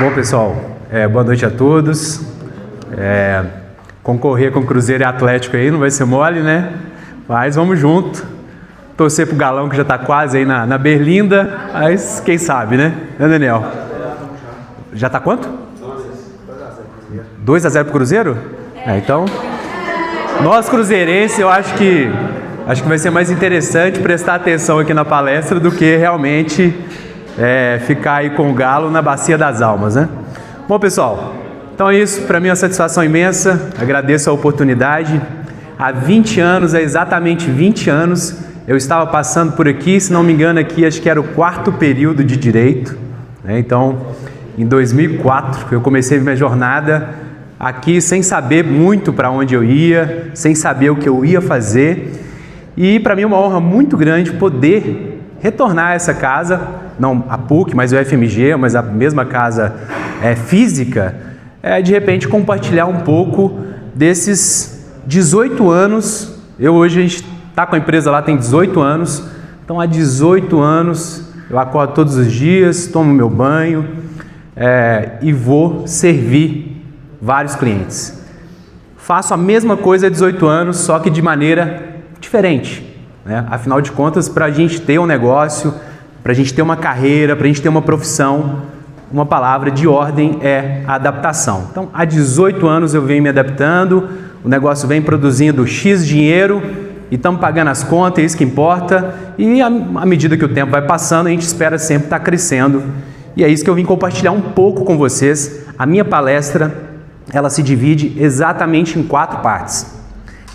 Bom, pessoal, boa noite a todos. Concorrer com Cruzeiro e Atlético aí não vai ser mole, né? Mas vamos junto. Torcer pro Galão, que já tá quase aí na berlinda, mas quem sabe, né? Né, Daniel? Já tá quanto? 2-0 pro Cruzeiro? Então, nós cruzeirenses, eu acho que vai ser mais interessante prestar atenção aqui na palestra do que realmente ficar aí com o Galo na bacia das almas, né? Bom, pessoal, então é isso. Para mim é uma satisfação imensa. Agradeço a oportunidade. Há 20 anos, exatamente 20 anos, eu estava passando por aqui, se não me engano aqui, acho que era o 4º período de Direito, né? Então, em 2004, eu comecei minha jornada aqui sem saber muito para onde eu ia, sem saber o que eu ia fazer. E para mim é uma honra muito grande poder retornar a essa casa, não a PUC, mas o FMG, mas a mesma casa física, de repente compartilhar um pouco desses 18 anos. Hoje a gente está com a empresa lá, tem 18 anos, então há 18 anos eu acordo todos os dias, tomo meu banho e vou servir vários clientes. Faço a mesma coisa há 18 anos, só que de maneira diferente, né? Afinal de contas, para a gente ter um negócio, para a gente ter uma carreira, para a gente ter uma profissão, uma palavra de ordem é adaptação. Então, há 18 anos eu venho me adaptando, o negócio vem produzindo X dinheiro e estamos pagando as contas, é isso que importa. E à medida que o tempo vai passando, a gente espera sempre estar crescendo. E é isso que eu vim compartilhar um pouco com vocês. A minha palestra, ela se divide exatamente em 4 partes.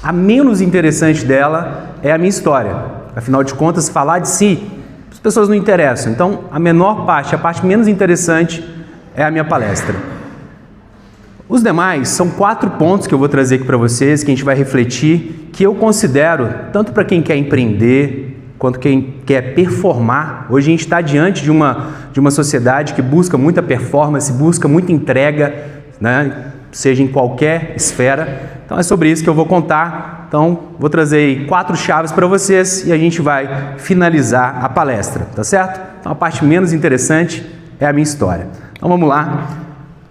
A menos interessante dela é a minha história. Afinal de contas, falar de si, as pessoas não interessam. Então, a menor parte, a parte menos interessante é a minha palestra. Os demais são 4 pontos que eu vou trazer aqui para vocês, que a gente vai refletir, que eu considero, tanto para quem quer empreender, quanto quem quer performar. Hoje a gente está diante de uma sociedade que busca muita performance, busca muita entrega, né? Seja em qualquer esfera. Então é sobre isso que eu vou contar. Então vou trazer 4 chaves para vocês e a gente vai finalizar a palestra, tá certo? Então a parte menos interessante é a minha história. Então vamos lá.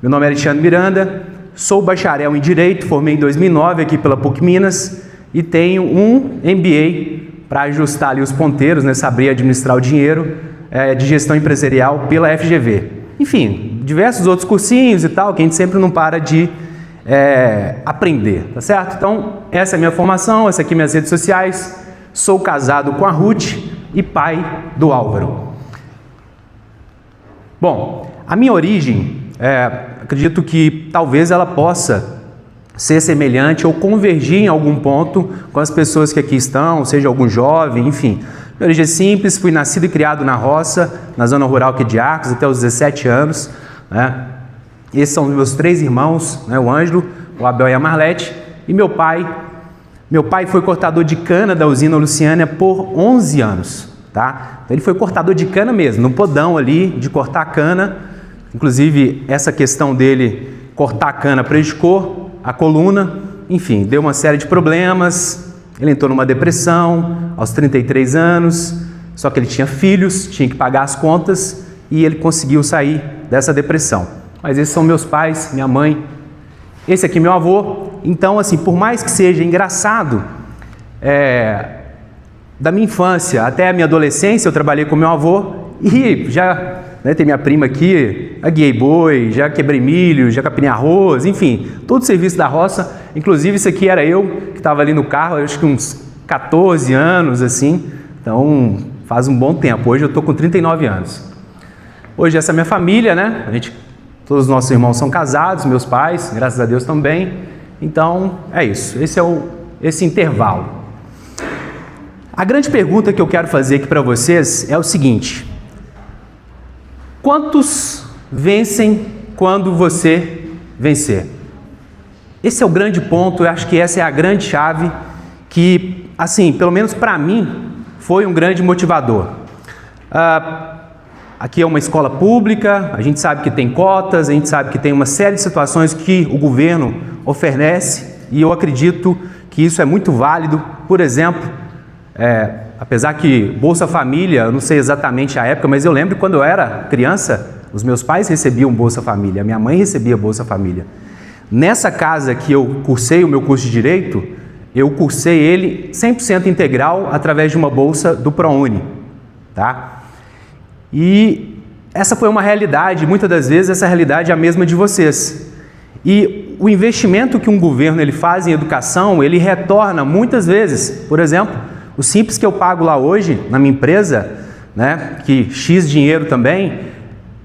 Meu nome é Alexandre Miranda, sou bacharel em Direito, formei em 2009 aqui pela PUC Minas e tenho um MBA para ajustar ali os ponteiros, né? Saber administrar o dinheiro, de gestão empresarial pela FGV. Enfim, diversos outros cursinhos e tal, que a gente sempre não para de aprender, tá certo? Então, essa é a minha formação, essa aqui minhas redes sociais. Sou casado com a Ruth e pai do Álvaro. Bom, a minha origem, acredito que talvez ela possa ser semelhante ou convergir em algum ponto com as pessoas que aqui estão, seja algum jovem, enfim. Minha origem é simples, fui nascido e criado na roça, na zona rural aqui de Arcos, até os 17 anos, né? Esses são meus 3 irmãos, né? O Ângelo, o Abel e a Marlete. E meu pai foi cortador de cana da usina Luciânia por 11 anos, tá? Então, ele foi cortador de cana mesmo, no podão ali de cortar cana. Inclusive, essa questão dele cortar cana prejudicou a coluna, enfim, deu uma série de problemas. Ele entrou numa depressão aos 33 anos, só que ele tinha filhos, tinha que pagar as contas e ele conseguiu sair dessa depressão. Mas esses são meus pais, minha mãe, esse aqui é meu avô. Então, assim, por mais que seja engraçado, da minha infância até a minha adolescência eu trabalhei com meu avô e já, né, tem minha prima aqui, já guiei boi, já quebrei milho, já capinei arroz, enfim, todo o serviço da roça. Inclusive, isso aqui era eu que estava ali no carro, acho que uns 14 anos, assim. Então, faz um bom tempo. Hoje eu estou com 39 anos. Hoje essa é a minha família, né? Todos os nossos irmãos são casados, meus pais, graças a Deus também. Então, é isso. Esse intervalo. A grande pergunta que eu quero fazer aqui para vocês é o seguinte: quantos vencem quando você vencer? Esse é o grande ponto, eu acho que essa é a grande chave que, assim, pelo menos para mim, foi um grande motivador. Aqui é uma escola pública, a gente sabe que tem cotas, a gente sabe que tem uma série de situações que o governo oferece e eu acredito que isso é muito válido. Por exemplo, apesar que Bolsa Família, eu não sei exatamente a época, mas eu lembro quando eu era criança, os meus pais recebiam Bolsa Família, a minha mãe recebia Bolsa Família. Nessa casa que eu cursei o meu curso de Direito, eu cursei ele 100% integral através de uma bolsa do ProUni, tá? E essa foi uma realidade, muitas das vezes essa realidade é a mesma de vocês. E o investimento que um governo ele faz em educação, ele retorna muitas vezes. Por exemplo, o Simples que eu pago lá hoje, na minha empresa, né, que X dinheiro também,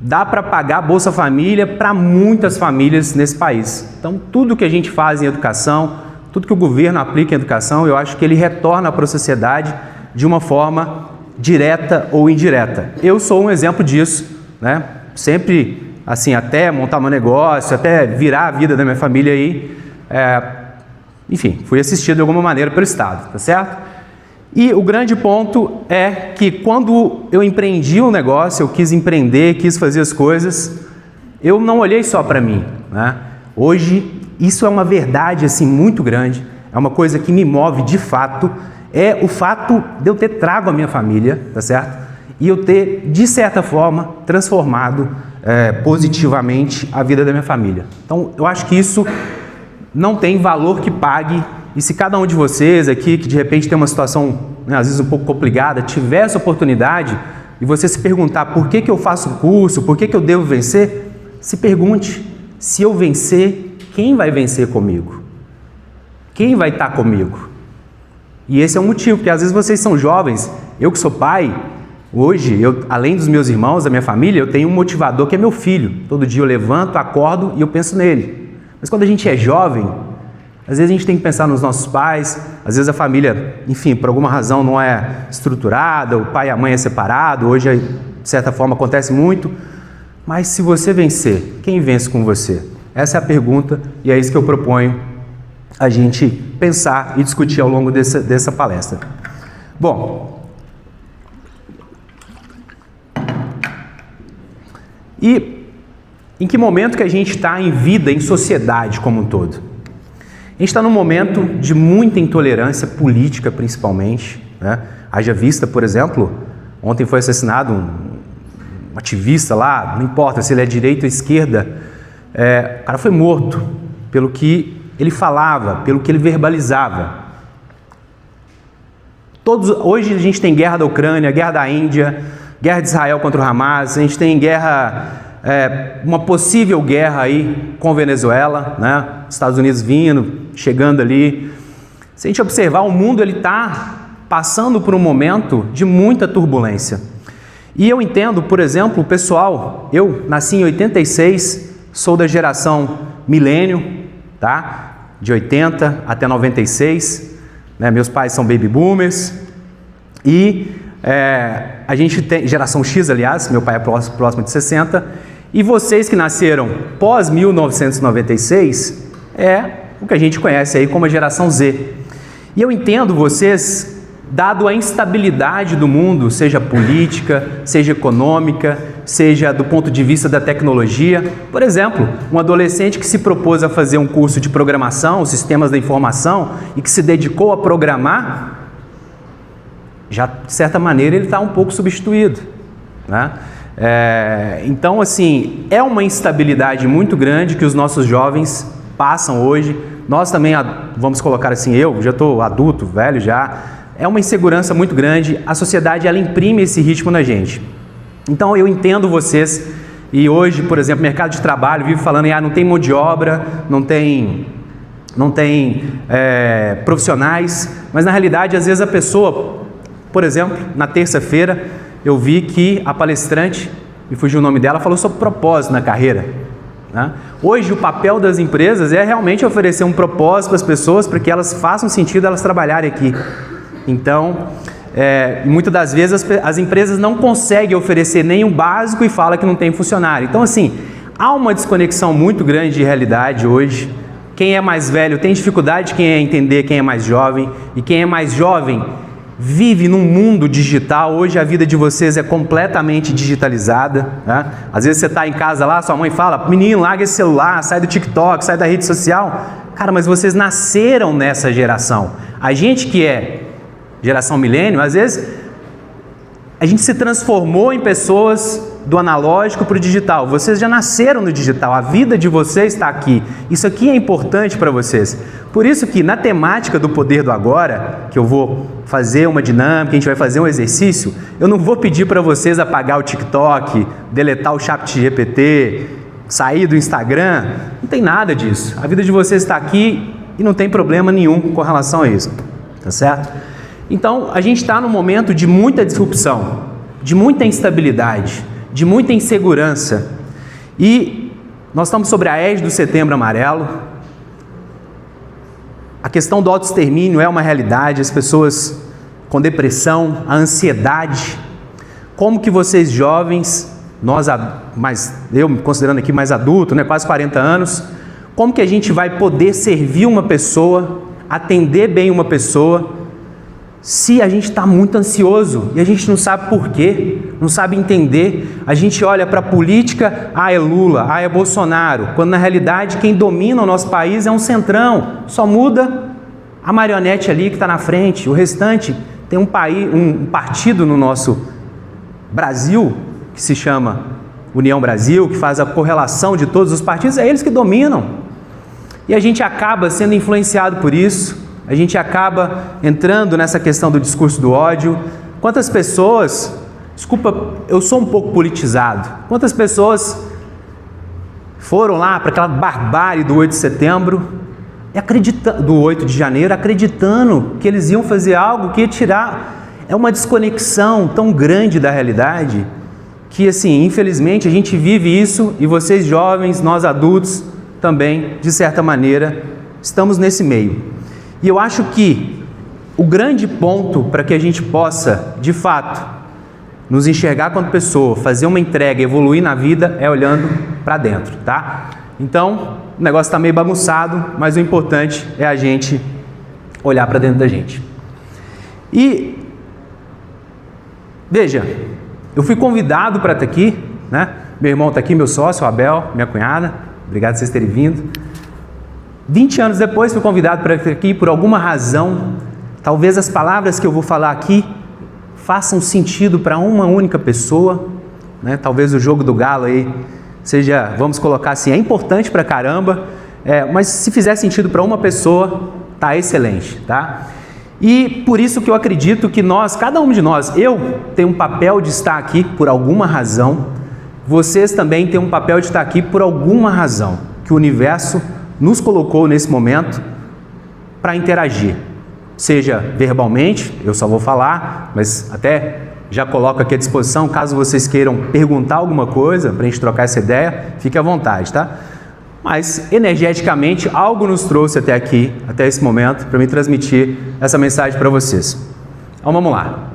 dá para pagar Bolsa Família para muitas famílias nesse país. Então, tudo que a gente faz em educação, tudo que o governo aplica em educação, eu acho que ele retorna para a sociedade de uma forma direta ou indireta. Eu sou um exemplo disso, né? Sempre, assim, até montar meu negócio, até virar a vida da minha família aí, enfim, fui assistido de alguma maneira pelo Estado, tá certo? E o grande ponto é que quando eu empreendi um negócio, eu quis empreender, quis fazer as coisas, eu não olhei só para mim, né? Hoje, isso é uma verdade assim muito grande, é uma coisa que me move de fato, é o fato de eu ter trago a minha família, tá certo? E eu ter, de certa forma, transformado positivamente a vida da minha família. Então, eu acho que isso não tem valor que pague, e se cada um de vocês aqui, que de repente tem uma situação, né, às vezes um pouco complicada, tiver essa oportunidade, e você se perguntar por que eu faço o curso, por que eu devo vencer, se pergunte, se eu vencer, quem vai vencer comigo? Quem vai estar comigo? E esse é o motivo, porque às vezes vocês são jovens, eu que sou pai, hoje, além dos meus irmãos, da minha família, eu tenho um motivador que é meu filho. Todo dia eu levanto, acordo e eu penso nele. Mas quando a gente é jovem, às vezes a gente tem que pensar nos nossos pais, às vezes a família, enfim, por alguma razão não é estruturada, o pai e a mãe é separado, hoje, de certa forma, acontece muito. Mas se você vencer, quem vence com você? Essa é a pergunta e é isso que eu proponho a gente pensar e discutir ao longo dessa palestra. Bom, e em que momento que a gente está em vida, em sociedade como um todo? A gente está num momento de muita intolerância política, principalmente, né? Haja vista, por exemplo, ontem foi assassinado um ativista lá, não importa se ele é direita ou esquerda, o cara foi morto pelo que ele falava, pelo que ele verbalizava. Hoje a gente tem guerra da Ucrânia, guerra da Índia, guerra de Israel contra o Hamas, a gente tem guerra, uma possível guerra aí com a Venezuela, né? Estados Unidos vindo, chegando ali. Se a gente observar, o mundo ele está passando por um momento de muita turbulência. E eu entendo, por exemplo, o pessoal, eu nasci em 86, sou da geração milênio, tá? De 80 até 96, né? Meus pais são baby boomers e a gente tem geração X, aliás, meu pai é próximo de 60, e vocês que nasceram pós 1996 é o que a gente conhece aí como a geração Z. E eu entendo vocês, dado a instabilidade do mundo, seja política, seja econômica, seja do ponto de vista da tecnologia. Por exemplo, um adolescente que se propôs a fazer um curso de programação, sistemas da informação, e que se dedicou a programar, já de certa maneira ele está um pouco substituído, né? Então, assim, é uma instabilidade muito grande que os nossos jovens passam hoje. Nós também, vamos colocar assim, eu já estou adulto, velho já, é uma insegurança muito grande. A sociedade, ela imprime esse ritmo na gente. Então, eu entendo vocês, e hoje, por exemplo, mercado de trabalho, vive falando em, não tem mão de obra, não tem profissionais, mas na realidade, às vezes a pessoa, por exemplo, na terça-feira, eu vi que a palestrante, me fugiu o nome dela, falou sobre propósito na carreira, né? Hoje, o papel das empresas é realmente oferecer um propósito para as pessoas, para que elas façam sentido elas trabalharem aqui. Então, muitas das vezes as empresas não conseguem oferecer nem o básico e falam que não tem funcionário. Então, assim, há uma desconexão muito grande de realidade hoje. Quem é mais velho tem dificuldade de entender quem é mais jovem, e quem é mais jovem vive num mundo digital. Hoje a vida de vocês é completamente digitalizada, né? Às vezes você está em casa lá, sua mãe fala, menino, larga esse celular, sai do TikTok, sai da rede social. Cara, mas vocês nasceram nessa geração. A gente que é geração milênio, às vezes a gente se transformou em pessoas do analógico para o digital. Vocês já nasceram no digital, a vida de vocês está aqui. Isso aqui é importante para vocês. Por isso que na temática do poder do agora, que eu vou fazer uma dinâmica, a gente vai fazer um exercício, eu não vou pedir para vocês apagar o TikTok, deletar o ChatGPT, sair do Instagram, não tem nada disso. A vida de vocês está aqui e não tem problema nenhum com relação a isso, tá certo? Então, a gente está num momento de muita disrupção, de muita instabilidade, de muita insegurança. E nós estamos sobre a égide do Setembro Amarelo. A questão do autoextermínio é uma realidade, as pessoas com depressão, a ansiedade. Como que vocês jovens, eu me considerando aqui mais adulto, né, quase 40 anos, como que a gente vai poder servir uma pessoa, atender bem uma pessoa, se a gente está muito ansioso e a gente não sabe por quê, não sabe entender? A gente olha para a política, é Lula, é Bolsonaro, quando na realidade quem domina o nosso país é um centrão, só muda a marionete ali que está na frente, o restante tem um partido no nosso Brasil, que se chama União Brasil, que faz a correlação de todos os partidos, é eles que dominam. E a gente acaba sendo influenciado por isso, a gente acaba entrando nessa questão do discurso do ódio. Quantas pessoas, desculpa, eu sou um pouco politizado, quantas pessoas foram lá para aquela barbárie do 8 de setembro, do 8 de janeiro, acreditando que eles iam fazer algo que ia tirar, é uma desconexão tão grande da realidade, que assim, infelizmente a gente vive isso e vocês jovens, nós adultos também, de certa maneira, estamos nesse meio. E eu acho que o grande ponto para que a gente possa, de fato, nos enxergar quanto pessoa, fazer uma entrega, evoluir na vida, é olhando para dentro, tá? Então, o negócio está meio bagunçado, mas o importante é a gente olhar para dentro da gente. E, veja, eu fui convidado para estar aqui, né? Meu irmão está aqui, meu sócio, o Abel, minha cunhada, obrigado por vocês terem vindo. 20 anos depois fui convidado para estar aqui por alguma razão. Talvez as palavras que eu vou falar aqui façam sentido para uma única pessoa, né? Talvez o jogo do galo aí seja, vamos colocar assim, é importante pra caramba, mas se fizer sentido para uma pessoa, tá excelente, tá? E por isso que eu acredito que nós, cada um de nós, eu tenho um papel de estar aqui por alguma razão, vocês também têm um papel de estar aqui por alguma razão, que o universo nos colocou nesse momento para interagir, seja verbalmente, eu só vou falar, mas até já coloco aqui à disposição, caso vocês queiram perguntar alguma coisa, para a gente trocar essa ideia, fique à vontade, tá? Mas, energeticamente, algo nos trouxe até aqui, até esse momento, para me transmitir essa mensagem para vocês. Então, vamos lá.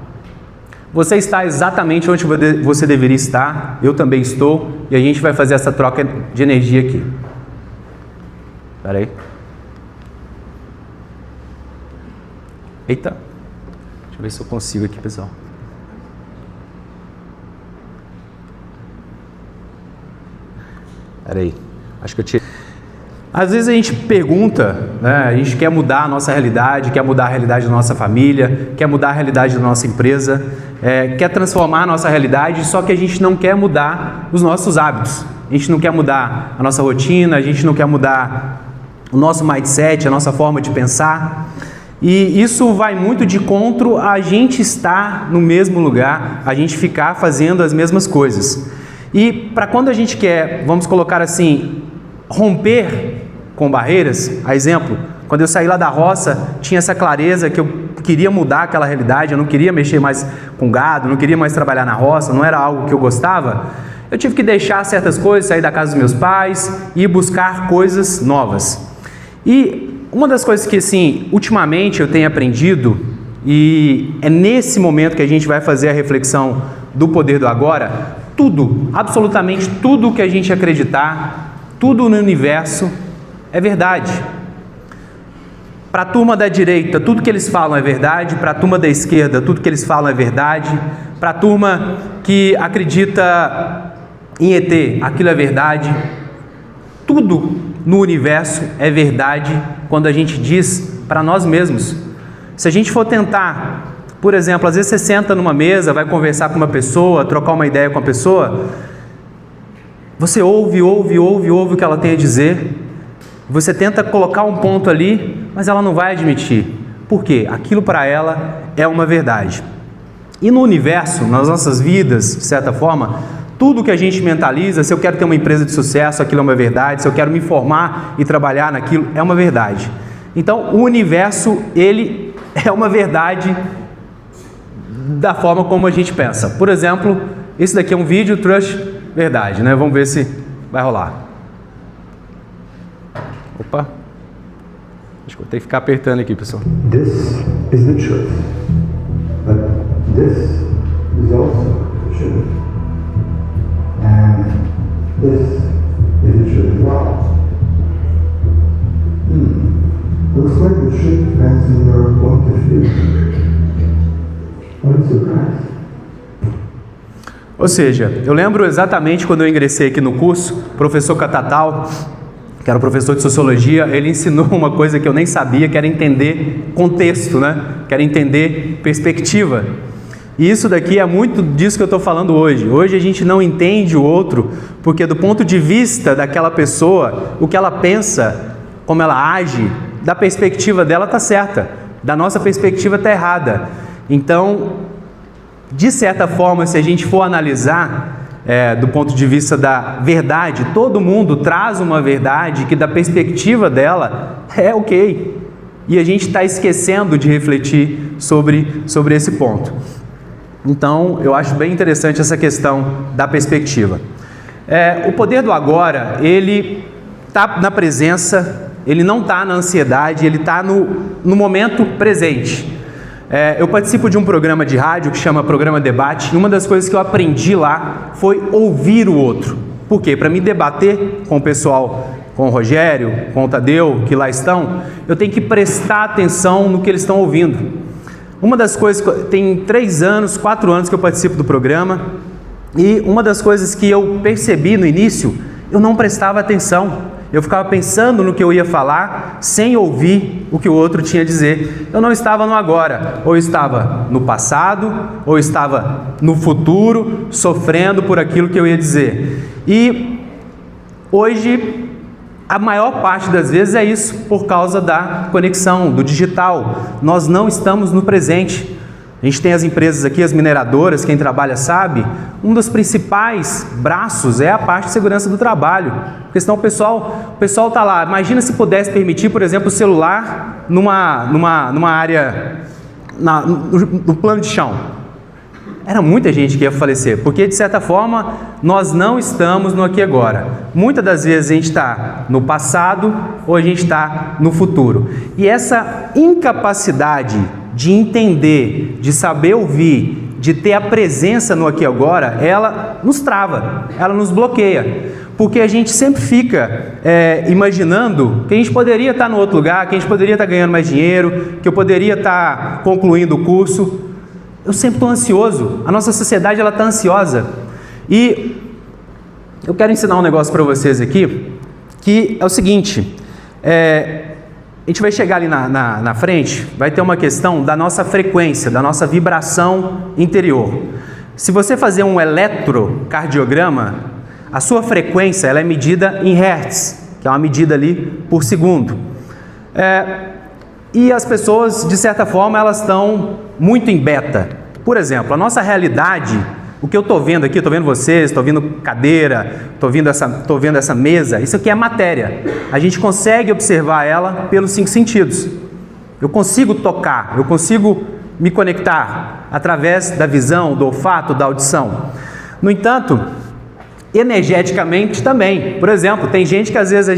Você está exatamente onde você deveria estar, eu também estou, e a gente vai fazer essa troca de energia aqui. Espera aí. Eita. Deixa eu ver se eu consigo aqui, pessoal. Espera aí. Acho que eu tirei. Às vezes a gente pergunta, né, a gente quer mudar a nossa realidade, quer mudar a realidade da nossa família, quer mudar a realidade da nossa empresa, quer transformar a nossa realidade, só que a gente não quer mudar os nossos hábitos. A gente não quer mudar a nossa rotina, a gente não quer mudar o nosso mindset, a nossa forma de pensar. E isso vai muito de encontro a gente estar no mesmo lugar, a gente ficar fazendo as mesmas coisas. E para quando a gente quer, vamos colocar assim, romper com barreiras, a exemplo, quando eu saí lá da roça, tinha essa clareza que eu queria mudar aquela realidade, eu não queria mexer mais com gado, não queria mais trabalhar na roça, não era algo que eu gostava. Eu tive que deixar certas coisas, sair da casa dos meus pais e buscar coisas novas. E uma das coisas que, assim, ultimamente eu tenho aprendido, e é nesse momento que a gente vai fazer a reflexão do poder do agora, tudo, absolutamente tudo que a gente acreditar, tudo no universo é verdade. Para a turma da direita, tudo que eles falam é verdade. Para a turma da esquerda, tudo que eles falam é verdade. Para a turma que acredita em ET, aquilo é verdade. Tudo no universo é verdade quando a gente diz para nós mesmos. Se a gente for tentar Por exemplo, às vezes você senta numa mesa, vai conversar com uma pessoa, trocar uma ideia com a pessoa, você ouve o que ela tem a dizer, você tenta colocar um ponto ali, mas ela não vai admitir. Por quê? Aquilo para ela é uma verdade. E no universo, nas nossas vidas, de certa forma, tudo que a gente mentaliza, se eu quero ter uma empresa de sucesso, aquilo é uma verdade, se eu quero me formar e trabalhar naquilo, é uma verdade. Então, o universo, ele é uma verdade da forma como a gente pensa. Por exemplo, esse daqui é um vídeo, Trust, verdade, né? Vamos ver se vai rolar. Opa! Acho que vou ter que ficar apertando aqui, pessoal. This is the truth. But this is also the truth. And this is the truth as well. Looks like the truth depends on your point of view. What a surprise. Ou seja, eu lembro exatamente quando eu ingressei aqui no curso, o professor Catatal, que era o professor de Sociologia, ele ensinou uma coisa que eu nem sabia, que era entender contexto, né? Que era entender perspectiva. E isso daqui é muito disso que eu estou falando hoje. Hoje a gente não entende o outro, porque do ponto de vista daquela pessoa, o que ela pensa, como ela age, da perspectiva dela está certa, da nossa perspectiva está errada. Então, de certa forma, se a gente for analisar do ponto de vista da verdade, todo mundo traz uma verdade que da perspectiva dela é ok. E a gente está esquecendo de refletir sobre esse ponto. Então, eu acho bem interessante essa questão da perspectiva. O poder do agora, ele está na presença, ele não está na ansiedade, ele está no momento presente. Eu participo de um programa de rádio que chama Programa Debate, e uma das coisas que eu aprendi lá foi ouvir o outro. Por quê? Para me debater com o pessoal, com o Rogério, com o Tadeu, que lá estão, eu tenho que prestar atenção no que eles estão ouvindo. Uma das coisas, tem 3 anos, 4 anos que eu participo do programa, e uma das coisas que eu percebi no início, eu não prestava atenção. Eu ficava pensando no que eu ia falar, sem ouvir o que o outro tinha a dizer. Eu não estava no agora, ou estava no passado, ou estava no futuro, sofrendo por aquilo que eu ia dizer. E hoje, a maior parte das vezes é isso, por causa da conexão, do digital. Nós não estamos no presente. A gente tem as empresas aqui, as mineradoras, quem trabalha sabe, um dos principais braços é a parte de segurança do trabalho, porque senão o pessoal está lá. Imagina se pudesse permitir, por exemplo, o celular numa área, no plano de chão. Era muita gente que ia falecer, porque de certa forma nós não estamos no aqui e agora. Muitas das vezes a gente está no passado ou a gente está no futuro. E essa incapacidade de entender, de saber ouvir, de ter a presença no aqui e agora, ela nos trava, ela nos bloqueia. Porque a gente sempre fica imaginando que a gente poderia estar no outro lugar, que a gente poderia estar ganhando mais dinheiro, que eu poderia estar concluindo o curso. Eu sempre estou ansioso, a nossa sociedade está ansiosa. E eu quero ensinar um negócio para vocês aqui, que é o seguinte, a gente vai chegar ali na frente, vai ter uma questão da nossa frequência, da nossa vibração interior. Se você fazer um eletrocardiograma, a sua frequência ela é medida em hertz, que é uma medida ali por segundo. E as pessoas, de certa forma, elas estão muito em beta. Por exemplo, a nossa realidade, o que eu estou vendo aqui, estou vendo vocês, estou vendo cadeira, estou vendo essa mesa, isso aqui é matéria. A gente consegue observar ela pelos 5 sentidos. Eu consigo tocar, eu consigo me conectar através da visão, do olfato, da audição. No entanto, energeticamente também. Por exemplo, tem gente que às vezes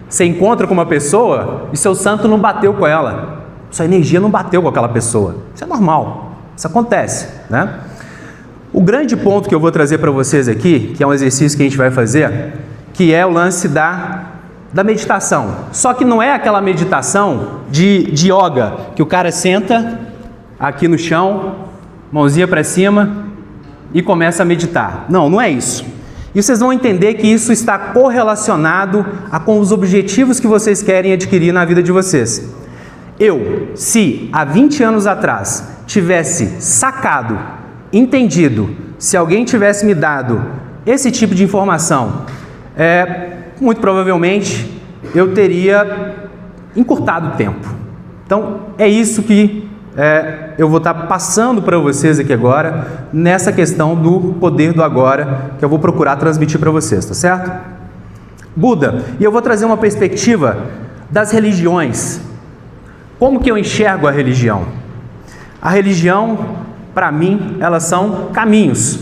você encontra com uma pessoa e seu santo não bateu com ela. Sua energia não bateu com aquela pessoa. Isso é normal. Isso acontece, né? O grande ponto que eu vou trazer para vocês aqui, que é um exercício que a gente vai fazer, que é o lance da meditação. Só que não é aquela meditação de yoga, que o cara senta aqui no chão, mãozinha para cima e começa a meditar. Não, não é isso. E vocês vão entender que isso está correlacionado com os objetivos que vocês querem adquirir na vida de vocês. se há 20 anos atrás tivesse sacado, entendido, se alguém tivesse me dado esse tipo de informação, muito provavelmente eu teria encurtado o tempo. Então, é isso que eu vou estar passando para vocês aqui agora, nessa questão do poder do agora, que eu vou procurar transmitir para vocês, tá certo? Buda, e eu vou trazer uma perspectiva das religiões. Como que eu enxergo a religião? A religião, para mim, elas são caminhos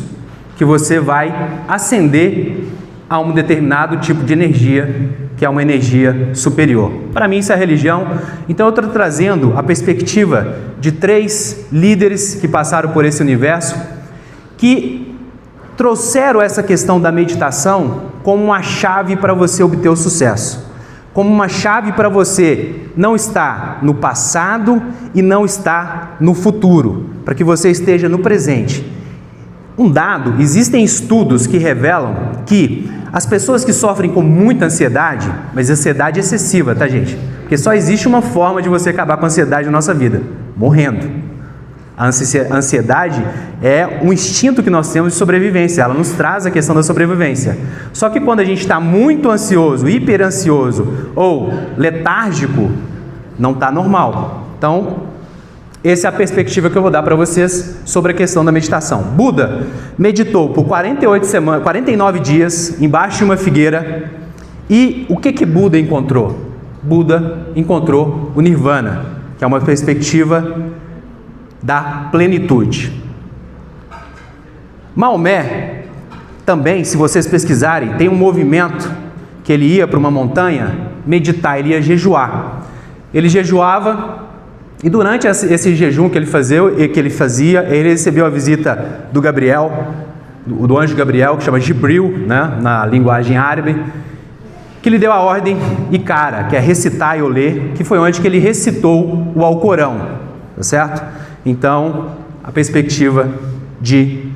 que você vai ascender a um determinado tipo de energia, que é uma energia superior. Para mim, isso é religião. Então, eu estou trazendo a perspectiva de 3 líderes que passaram por esse universo, que trouxeram essa questão da meditação como uma chave para você obter o sucesso, como uma chave para você não estar no passado e não estar no futuro, para que você esteja no presente. Um dado, existem estudos que revelam que as pessoas que sofrem com muita ansiedade, mas ansiedade excessiva, tá, gente? Porque só existe uma forma de você acabar com a ansiedade na nossa vida: morrendo. A ansiedade é um instinto que nós temos de sobrevivência, ela nos traz a questão da sobrevivência. Só que quando a gente está muito ansioso, hiperansioso ou letárgico, não está normal. Então, essa é a perspectiva que eu vou dar para vocês sobre a questão da meditação. Buda meditou por 49 dias embaixo de uma figueira, e o que Buda encontrou? Buda encontrou o Nirvana, que é uma perspectiva da plenitude. Maomé também, se vocês pesquisarem, tem um movimento que ele ia para uma montanha meditar, ele ia jejuar. Ele jejuava, e durante esse jejum que ele fazia, ele recebeu a visita do Gabriel, do anjo Gabriel, que chama Jibril, né, na linguagem árabe, que lhe deu a ordem Ikara, que é recitar e ou ler, que foi onde que ele recitou o Alcorão, tá certo? Então, a perspectiva de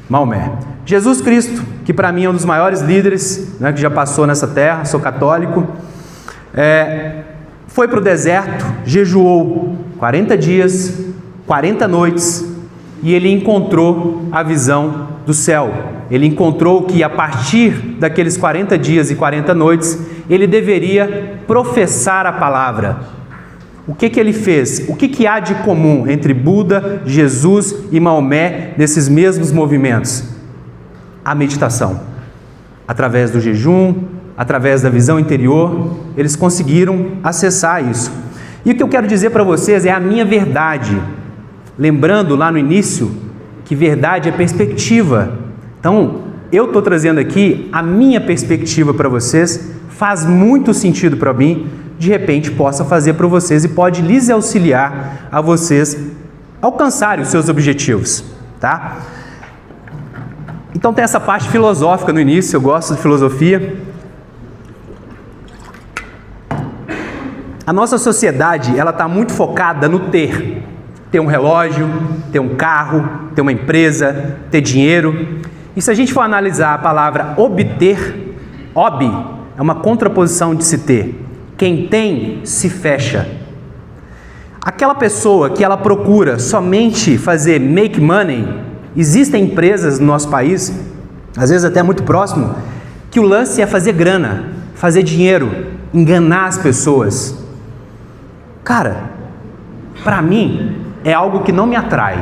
Maomé. Jesus Cristo, que para mim é um dos maiores líderes, né, que já passou nessa terra, sou católico, foi para o deserto, jejuou 40 dias, 40 noites, e ele encontrou a visão do céu. Ele encontrou que a partir daqueles 40 dias e 40 noites, ele deveria professar a palavra. O que ele fez? O que há de comum entre Buda, Jesus e Maomé nesses mesmos movimentos? A meditação. Através do jejum, através da visão interior, eles conseguiram acessar isso. E o que eu quero dizer para vocês é a minha verdade. Lembrando lá no início que verdade é perspectiva. Então, eu estou trazendo aqui a minha perspectiva para vocês, faz muito sentido para mim, de repente possa fazer para vocês e pode lhes auxiliar a vocês alcançarem os seus objetivos, tá? Então tem essa parte filosófica no início, eu gosto de filosofia. A nossa sociedade, ela está muito focada no ter. Ter um relógio, ter um carro, ter uma empresa, ter dinheiro. E se a gente for analisar a palavra obter, ob, é uma contraposição de se ter. Quem tem, se fecha. Aquela pessoa que ela procura somente fazer make money, existem empresas no nosso país, às vezes até muito próximo, que o lance é fazer grana, fazer dinheiro, enganar as pessoas. Cara, para mim, é algo que não me atrai.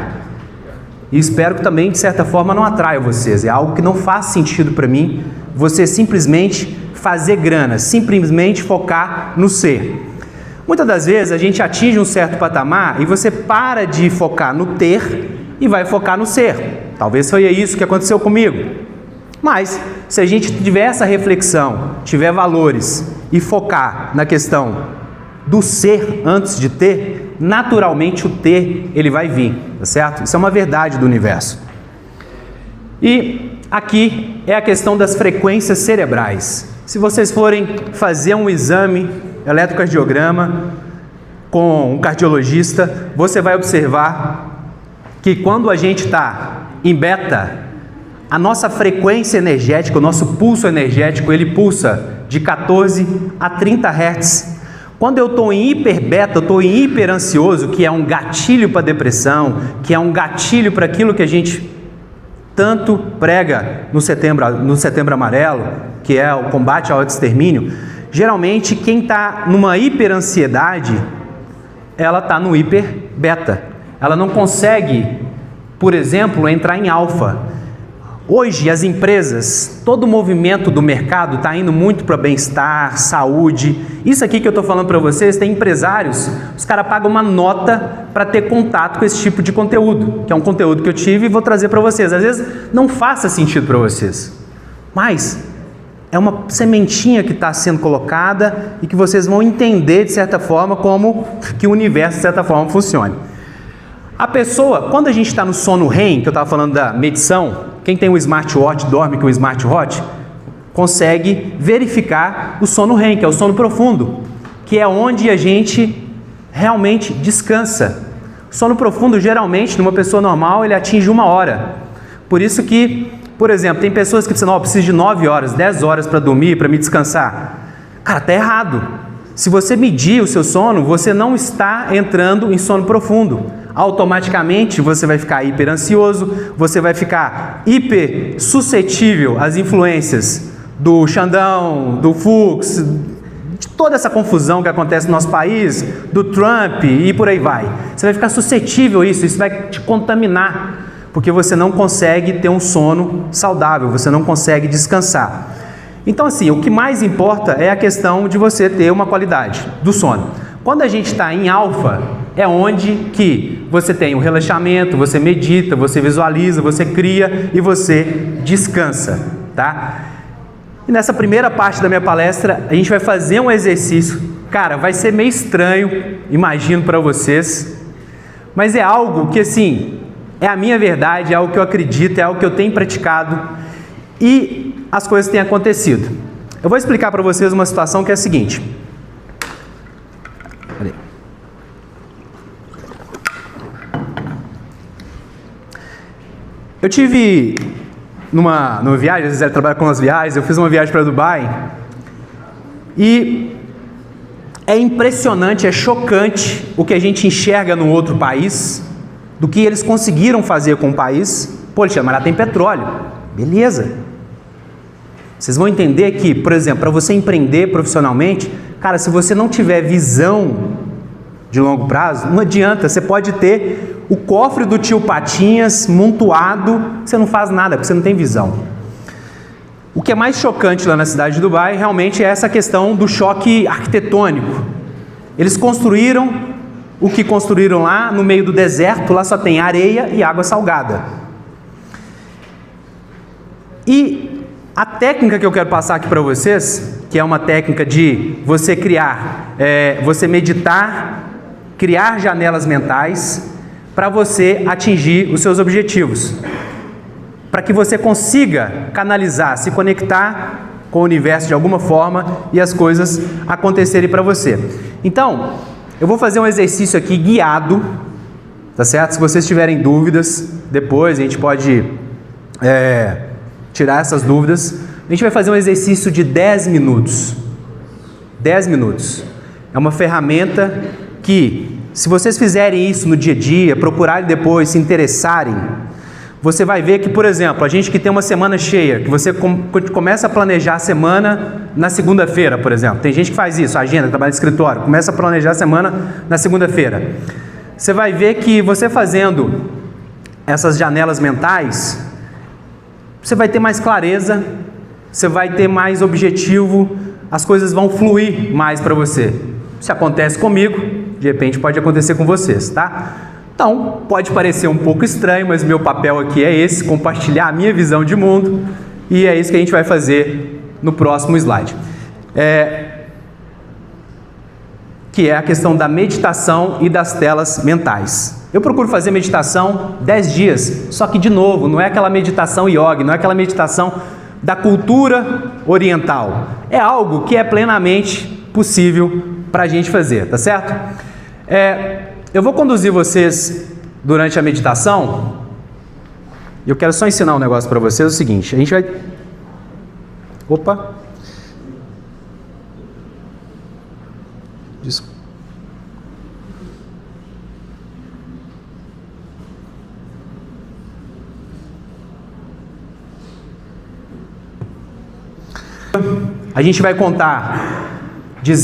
E espero que também, de certa forma, não atraia vocês. É algo que não faz sentido para mim, você simplesmente fazer grana, simplesmente focar no ser. Muitas das vezes a gente atinge um certo patamar e você para de focar no ter e vai focar no ser. Talvez foi isso que aconteceu comigo. Mas, se a gente tiver essa reflexão, tiver valores e focar na questão do ser antes de ter, naturalmente o ter, ele vai vir, tá certo? Isso é uma verdade do universo. E aqui é a questão das frequências cerebrais. Se vocês forem fazer um exame eletrocardiograma com um cardiologista, você vai observar que quando a gente está em beta, a nossa frequência energética, o nosso pulso energético, ele pulsa de 14 a 30 Hz. Quando eu estou em hiperbeta, eu estou em hiperansioso, que é um gatilho para depressão, que é um gatilho para aquilo que a gente tanto prega no Setembro Amarelo, que é o combate ao extermínio. Geralmente, quem está numa hiperansiedade, ela está no hiperbeta. Ela não consegue, por exemplo, entrar em alfa. Hoje, as empresas, todo o movimento do mercado está indo muito para bem-estar, saúde. Isso aqui que eu estou falando para vocês, tem empresários, os caras pagam uma nota para ter contato com esse tipo de conteúdo, que é um conteúdo que eu tive e vou trazer para vocês. Às vezes não faça sentido para vocês, mas é uma sementinha que está sendo colocada e que vocês vão entender, de certa forma, como que o universo, de certa forma, funciona. A pessoa, quando a gente está no sono REM, que eu estava falando da medição, quem tem um smartwatch, dorme com o smartwatch, consegue verificar o sono REM, que é o sono profundo, que é onde a gente realmente descansa. O sono profundo, geralmente, numa pessoa normal, ele atinge 1 hora. Por isso que, por exemplo, tem pessoas que precisam, preciso de 9 horas, 10 horas para dormir, para me descansar. Cara, tá errado. Se você medir o seu sono, você não está entrando em sono profundo. Automaticamente você vai ficar hiperansioso, você vai ficar hiper suscetível às influências do Xandão, do Fux, de toda essa confusão que acontece no nosso país, do Trump e por aí vai. Você vai ficar suscetível a isso vai te contaminar, porque você não consegue ter um sono saudável, você não consegue descansar. Então assim, o que mais importa é a questão de você ter uma qualidade do sono. Quando a gente está em alfa, é onde que você tem o relaxamento, você medita, você visualiza, você cria e você descansa, tá? E nessa primeira parte da minha palestra, a gente vai fazer um exercício. Cara, vai ser meio estranho, imagino para vocês, mas é algo que assim, é a minha verdade, é algo que eu acredito, é algo que eu tenho praticado e as coisas têm acontecido. Eu vou explicar para vocês uma situação que é a seguinte. Eu tive numa viagem, a Gisele trabalha com as viagens, eu fiz uma viagem para Dubai e é impressionante, é chocante o que a gente enxerga no outro país, do que eles conseguiram fazer com o país. Pô, mas lá tem petróleo, beleza. Vocês vão entender que, por exemplo, para você empreender profissionalmente, cara, se você não tiver visão de longo prazo, não adianta, você pode ter o cofre do tio Patinhas montuado, você não faz nada, porque você não tem visão. O que é mais chocante lá na cidade de Dubai, realmente é essa questão do choque arquitetônico. Eles construíram o que construíram lá no meio do deserto, lá só tem areia e água salgada. E a técnica que eu quero passar aqui para vocês, que é uma técnica de você criar, você meditar, criar janelas mentais para você atingir os seus objetivos, para que você consiga canalizar, se conectar com o universo de alguma forma e as coisas acontecerem para você. Então, eu vou fazer um exercício aqui guiado, tá certo? Se vocês tiverem dúvidas, depois a gente pode tirar essas dúvidas. A gente vai fazer um exercício de 10 minutos. 10 minutos. É uma ferramenta que, se vocês fizerem isso no dia a dia, procurarem depois, se interessarem, você vai ver que, por exemplo, a gente que tem uma semana cheia, que você começa a planejar a semana na segunda-feira, por exemplo. Tem gente que faz isso, agenda, trabalha no escritório, começa a planejar a semana na segunda-feira. Você vai ver que você fazendo essas janelas mentais, você vai ter mais clareza, você vai ter mais objetivo, as coisas vão fluir mais para você. Se acontece comigo, de repente pode acontecer com vocês, tá? Então, pode parecer um pouco estranho, mas meu papel aqui é esse, compartilhar a minha visão de mundo, e é isso que a gente vai fazer no próximo slide. Que é a questão da meditação e das telas mentais. Eu procuro fazer meditação 10 dias, só que, de novo, não é aquela meditação yoga, não é aquela meditação da cultura oriental. É algo que é plenamente possível para a gente fazer, tá certo? Eu vou conduzir vocês durante a meditação. Eu quero só ensinar um negócio para vocês, é o seguinte, a gente vai... Opa! Desculpa. A gente vai contar de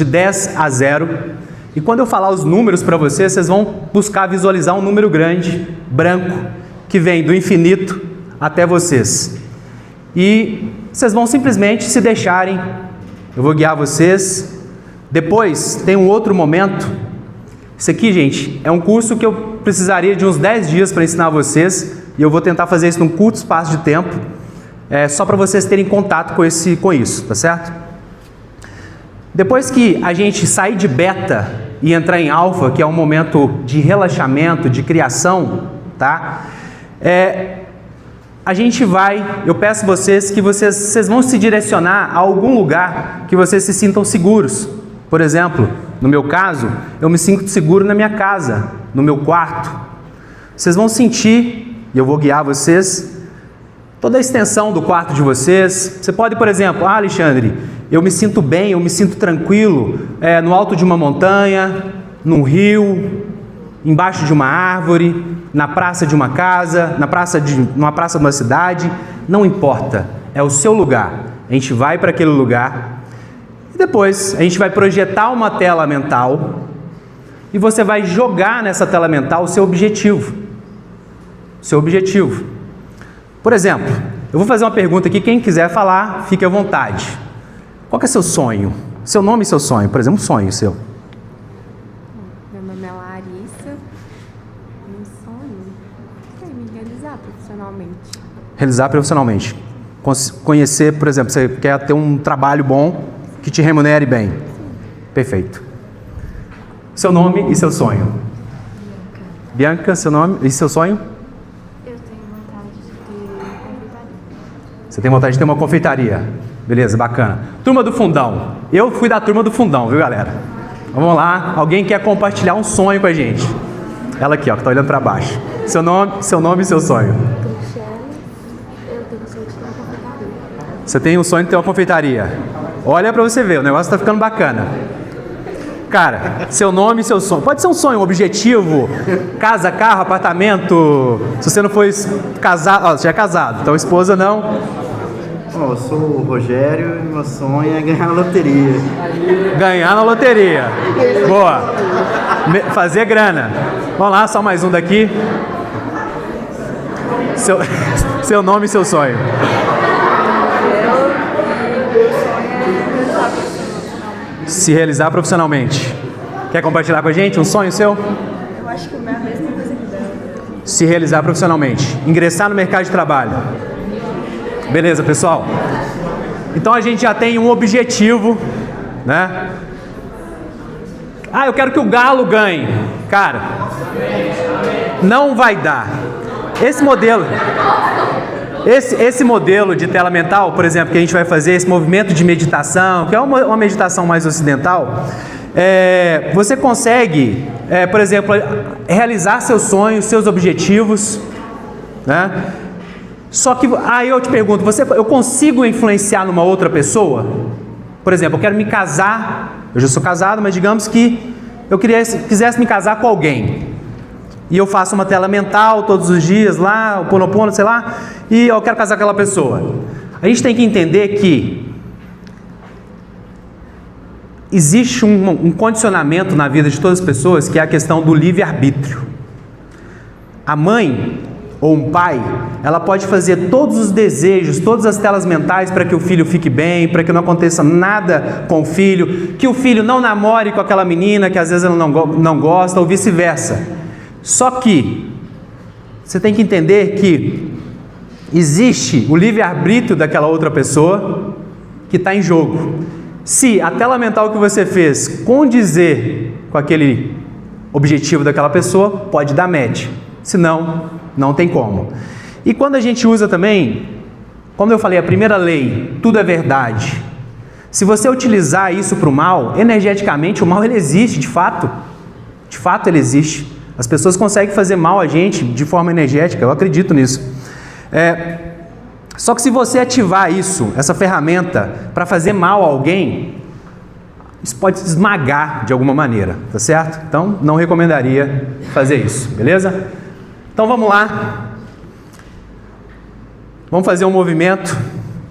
10 a 0. E quando eu falar os números para vocês, vocês vão buscar visualizar um número grande, branco, que vem do infinito até vocês. E vocês vão simplesmente se deixarem, eu vou guiar vocês. Depois tem um outro momento. Isso aqui, gente, é um curso que eu precisaria de uns 10 dias para ensinar vocês. E eu vou tentar fazer isso num curto espaço de tempo. Só para vocês terem contato com isso, tá certo? Depois que a gente sair de beta e entrar em alfa, que é um momento de relaxamento, de criação, tá? A gente eu peço vocês que vocês vão se direcionar a algum lugar que vocês se sintam seguros. Por exemplo, no meu caso, eu me sinto seguro na minha casa, no meu quarto. Vocês vão sentir, e eu vou guiar vocês, toda a extensão do quarto de vocês. Você pode, por exemplo, Alexandre, eu me sinto bem, eu me sinto tranquilo no alto de uma montanha, num rio, embaixo de uma árvore, na praça de uma casa, numa praça de uma cidade. Não importa, é o seu lugar. A gente vai para aquele lugar e depois a gente vai projetar uma tela mental e você vai jogar nessa tela mental o seu objetivo. Por exemplo, eu vou fazer uma pergunta aqui, quem quiser falar, fique à vontade. Qual que é seu sonho? Seu nome e seu sonho, por exemplo, um sonho seu. Meu nome é Larissa. Meu sonho é me realizar profissionalmente. Realizar profissionalmente. Conhecer, por exemplo, você quer ter um trabalho bom que te remunere bem. Sim. Perfeito. Seu nome e seu sonho. Bianca, seu nome e seu sonho? Você tem vontade de ter uma confeitaria? Beleza, bacana. Turma do fundão. Eu fui da turma do fundão, viu, galera? Vamos lá. Alguém quer compartilhar um sonho com a gente? Ela aqui, ó, que tá olhando para baixo. Seu nome e seu sonho. Eu tenho o sonho de ter uma confeitaria. Você tem um sonho de ter uma confeitaria. Olha para você ver, o negócio tá ficando bacana. Cara, seu nome e seu sonho. Pode ser um sonho, um objetivo, casa, carro, apartamento. Se você não for casado, você já é casado, então esposa não. Bom, eu sou o Rogério e meu sonho é ganhar na loteria. Ganhar na loteria. Boa. Fazer grana. Vamos lá, só mais um daqui. Seu nome e seu sonho. Se realizar profissionalmente. Quer compartilhar com a gente um sonho seu? Eu acho que o meu é a mesma coisa que dela. Se realizar profissionalmente. Ingressar no mercado de trabalho. Beleza, pessoal? Então a gente já tem um objetivo, né? Eu quero que o Galo ganhe. Cara, não vai dar. Esse modelo de tela mental, por exemplo, que a gente vai fazer, esse movimento de meditação, que é uma meditação mais ocidental, você consegue, por exemplo, realizar seus sonhos, seus objetivos, né? Só que, aí eu te pergunto, eu consigo influenciar numa outra pessoa? Por exemplo, eu quero me casar, eu já sou casado, mas digamos que eu quisesse me casar com alguém. E eu faço uma tela mental todos os dias lá, o Ponopono, sei lá, e eu quero casar com aquela pessoa. A gente tem que entender que existe um condicionamento na vida de todas as pessoas, que é a questão do livre-arbítrio. A mãe ou um pai, ela pode fazer todos os desejos, todas as telas mentais para que o filho fique bem, para que não aconteça nada com o filho, que o filho não namore com aquela menina que às vezes ela não gosta, ou vice-versa. Só que você tem que entender que existe o livre-arbítrio daquela outra pessoa que está em jogo. Se a tela mental que você fez condizer com aquele objetivo daquela pessoa, pode dar match. Se não tem como. E quando a gente usa também, como eu falei, a primeira lei, tudo é verdade. Se você utilizar isso para o mal, energeticamente o mal ele existe, de fato. De fato ele existe. As pessoas conseguem fazer mal a gente de forma energética, eu acredito nisso. Só que se você ativar isso, essa ferramenta, para fazer mal a alguém, isso pode te esmagar de alguma maneira, tá certo? Então, não recomendaria fazer isso, beleza? Então, vamos lá. Vamos fazer um movimento.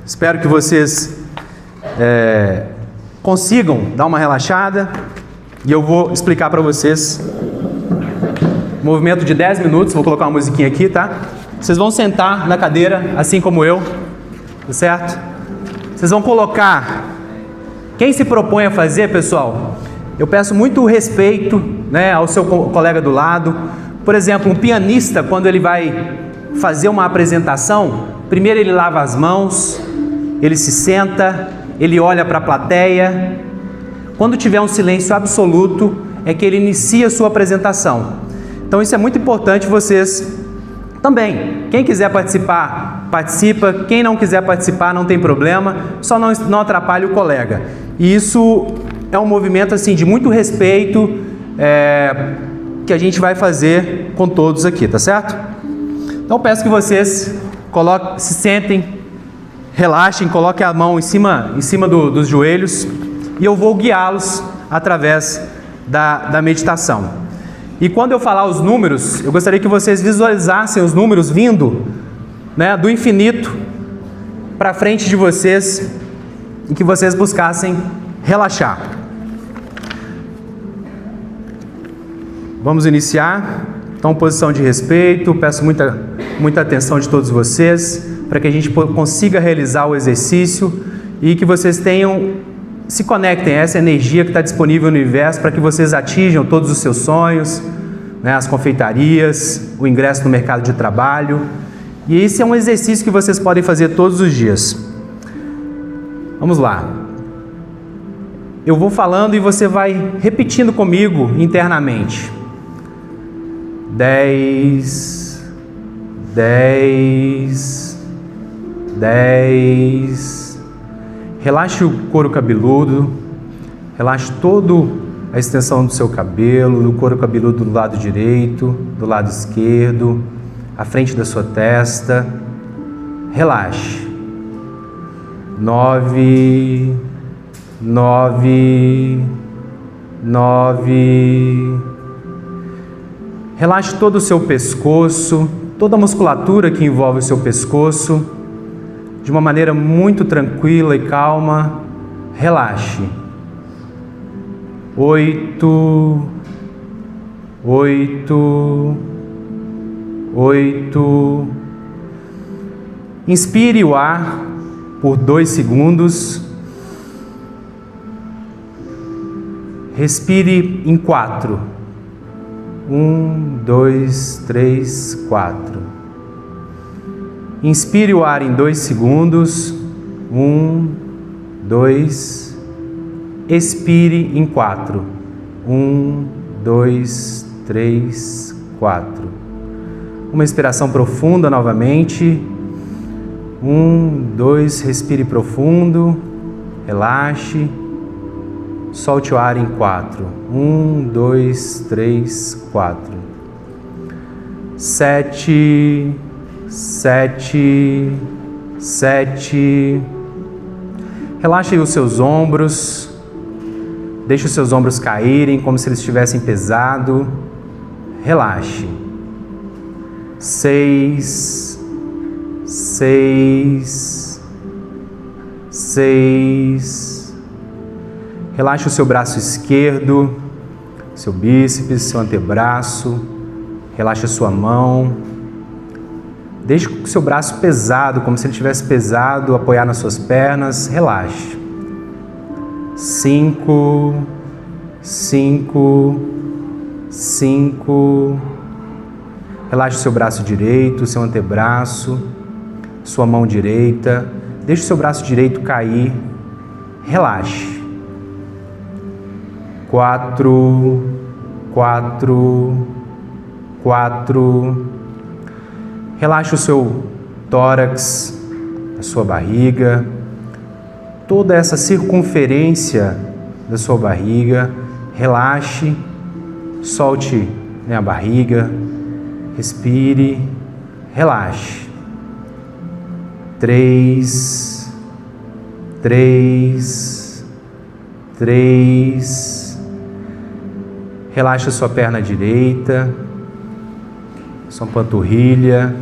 Espero que vocês consigam dar uma relaxada. E eu vou explicar para vocês. Movimento de 10 minutos. Vou colocar uma musiquinha aqui, tá? Vocês vão sentar na cadeira, assim como eu, tá certo? Vocês vão colocar... Quem se propõe a fazer, pessoal, eu peço muito respeito, né, ao seu colega do lado. Por exemplo, um pianista, quando ele vai fazer uma apresentação, primeiro ele lava as mãos, ele se senta, ele olha para a plateia. Quando tiver um silêncio absoluto, é que ele inicia a sua apresentação. Então isso é muito importante vocês também. Quem quiser participar, participa. Quem não quiser participar, não tem problema, só não atrapalhe o colega. E isso é um movimento assim de muito respeito que a gente vai fazer com todos aqui, tá certo? Então peço que vocês se sentem, relaxem, coloquem a mão em cima dos joelhos e eu vou guiá-los através da meditação. E quando eu falar os números, eu gostaria que vocês visualizassem os números vindo, né, do infinito para frente de vocês e que vocês buscassem relaxar. Vamos iniciar. Então, posição de respeito. Peço muita atenção de todos vocês para que a gente consiga realizar o exercício e que vocês se conectem a essa energia que está disponível no universo para que vocês atinjam todos os seus sonhos, né, as confeitarias, o ingresso no mercado de trabalho. E esse é um exercício que vocês podem fazer todos os dias. Vamos lá. Eu vou falando e você vai repetindo comigo internamente. 10, 10, 10. Relaxe o couro cabeludo, relaxe toda a extensão do seu cabelo, do couro cabeludo do lado direito, do lado esquerdo, à frente da sua testa. Relaxe. 9, 9, 9. Relaxe todo o seu pescoço, toda a musculatura que envolve o seu pescoço, de uma maneira muito tranquila e calma. Relaxe. 8, 8, 8. Inspire o ar por 2 segundos. Respire em 4. 1, 2, 3, 4. Inspire o ar em 2 segundos. 1, 2. Expire em 4. 1, 2, 3, 4. Uma inspiração profunda novamente. 1, 2, respire profundo. Relaxe. Solte o ar em 4. 1, 2, 3, 4. 7, 7, 7. Relaxe os seus ombros. Deixe os seus ombros caírem como se eles estivessem pesados. Relaxe. 6, 6, 6. Relaxe o seu braço esquerdo, seu bíceps, seu antebraço. Relaxe a sua mão. Deixe o seu braço pesado, como se ele estivesse pesado, apoiar nas suas pernas. Relaxe. 5, 5, 5. Relaxe o seu braço direito, seu antebraço, sua mão direita. Deixe o seu braço direito cair. Relaxe. 4, 4, 4. Relaxe o seu tórax, a sua barriga, toda essa circunferência da sua barriga. Relaxe, solte, né, a barriga, respire, relaxe. 3, 3, 3. Relaxa sua perna direita, sua panturrilha,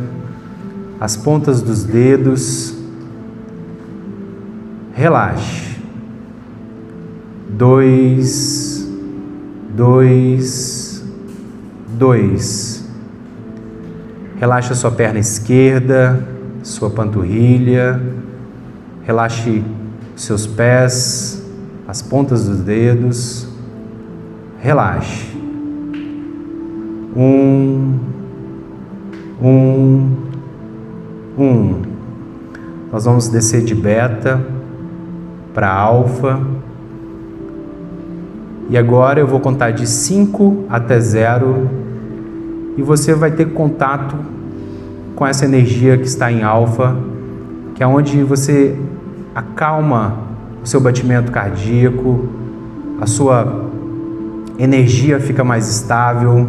as pontas dos dedos. Relaxe. 2, 2, 2. Relaxa sua perna esquerda, sua panturrilha. Relaxe seus pés, as pontas dos dedos. Relaxe. 1, 1, 1. Nós vamos descer de beta para alfa. E agora eu vou contar de 5 até 0 e você vai ter contato com essa energia que está em alfa, que é onde você acalma o seu batimento cardíaco, a sua energia fica mais estável.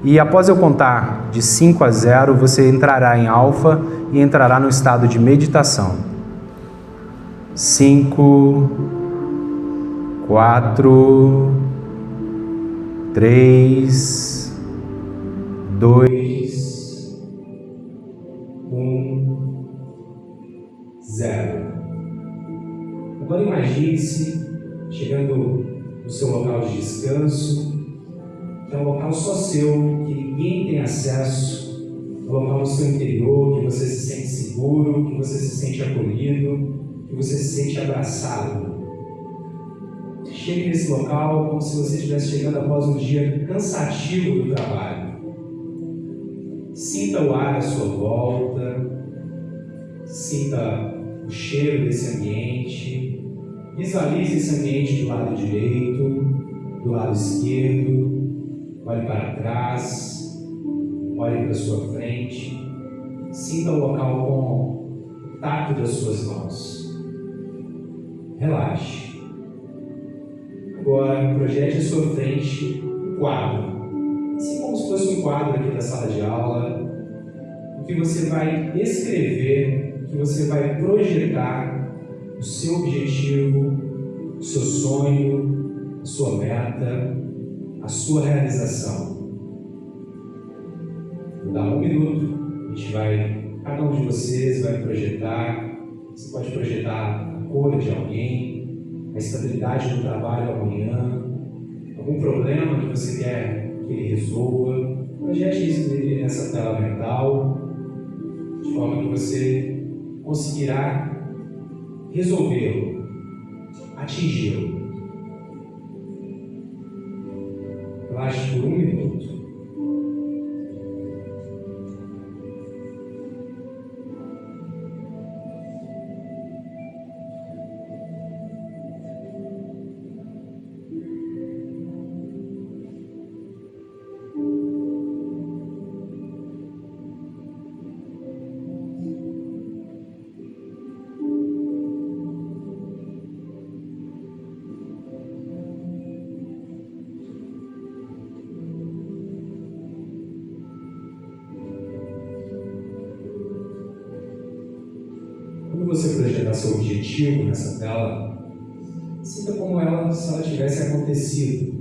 E após eu contar de 5 a 0, você entrará em alfa e entrará no estado de meditação. 5, 4, 3, 2, 1, 0. Agora imagine-se chegando no seu local de descanso, que é um local só seu, que ninguém tem acesso, um local no seu interior, que você se sente seguro, que você se sente acolhido, que você se sente abraçado. Chegue nesse local como se você estivesse chegando após um dia cansativo do trabalho. Sinta o ar à sua volta, sinta o cheiro desse ambiente, visualize esse ambiente do lado direito, do lado esquerdo, olhe para trás, olhe para sua frente, sinta o local com o tato das suas mãos. Relaxe. Agora, projete à sua frente um quadro, assim como se fosse um quadro aqui da sala de aula, o que você vai escrever, o que você vai projetar o seu objetivo, o seu sonho, a sua meta, a sua realização. Vou dar 1 minuto, cada um de vocês vai projetar. Você pode projetar a cor de alguém, a estabilidade do trabalho amanhã, algum problema que você quer que ele resolva. Projete isso nessa tela mental, de forma que você conseguirá resolvê-lo, atingi-lo. Relaxe por 1 minuto. Quando você projetar seu objetivo nessa tela, sinta como se ela tivesse acontecido.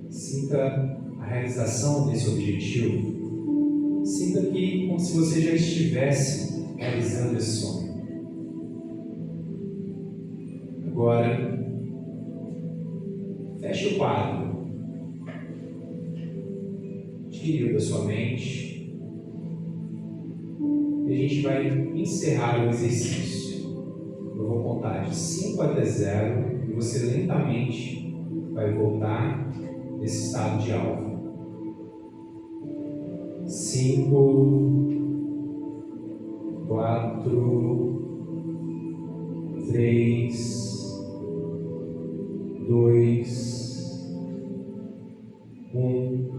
Sinta a realização desse objetivo. Sinta que como se você já estivesse realizando esse sonho. Agora, feche o quadro. Tire-o da sua mente. E a gente vai encerrar o exercício. Eu vou contar de 5 até 0 e você lentamente vai voltar nesse estado de alfa. 5, 4, 3, 2, 1.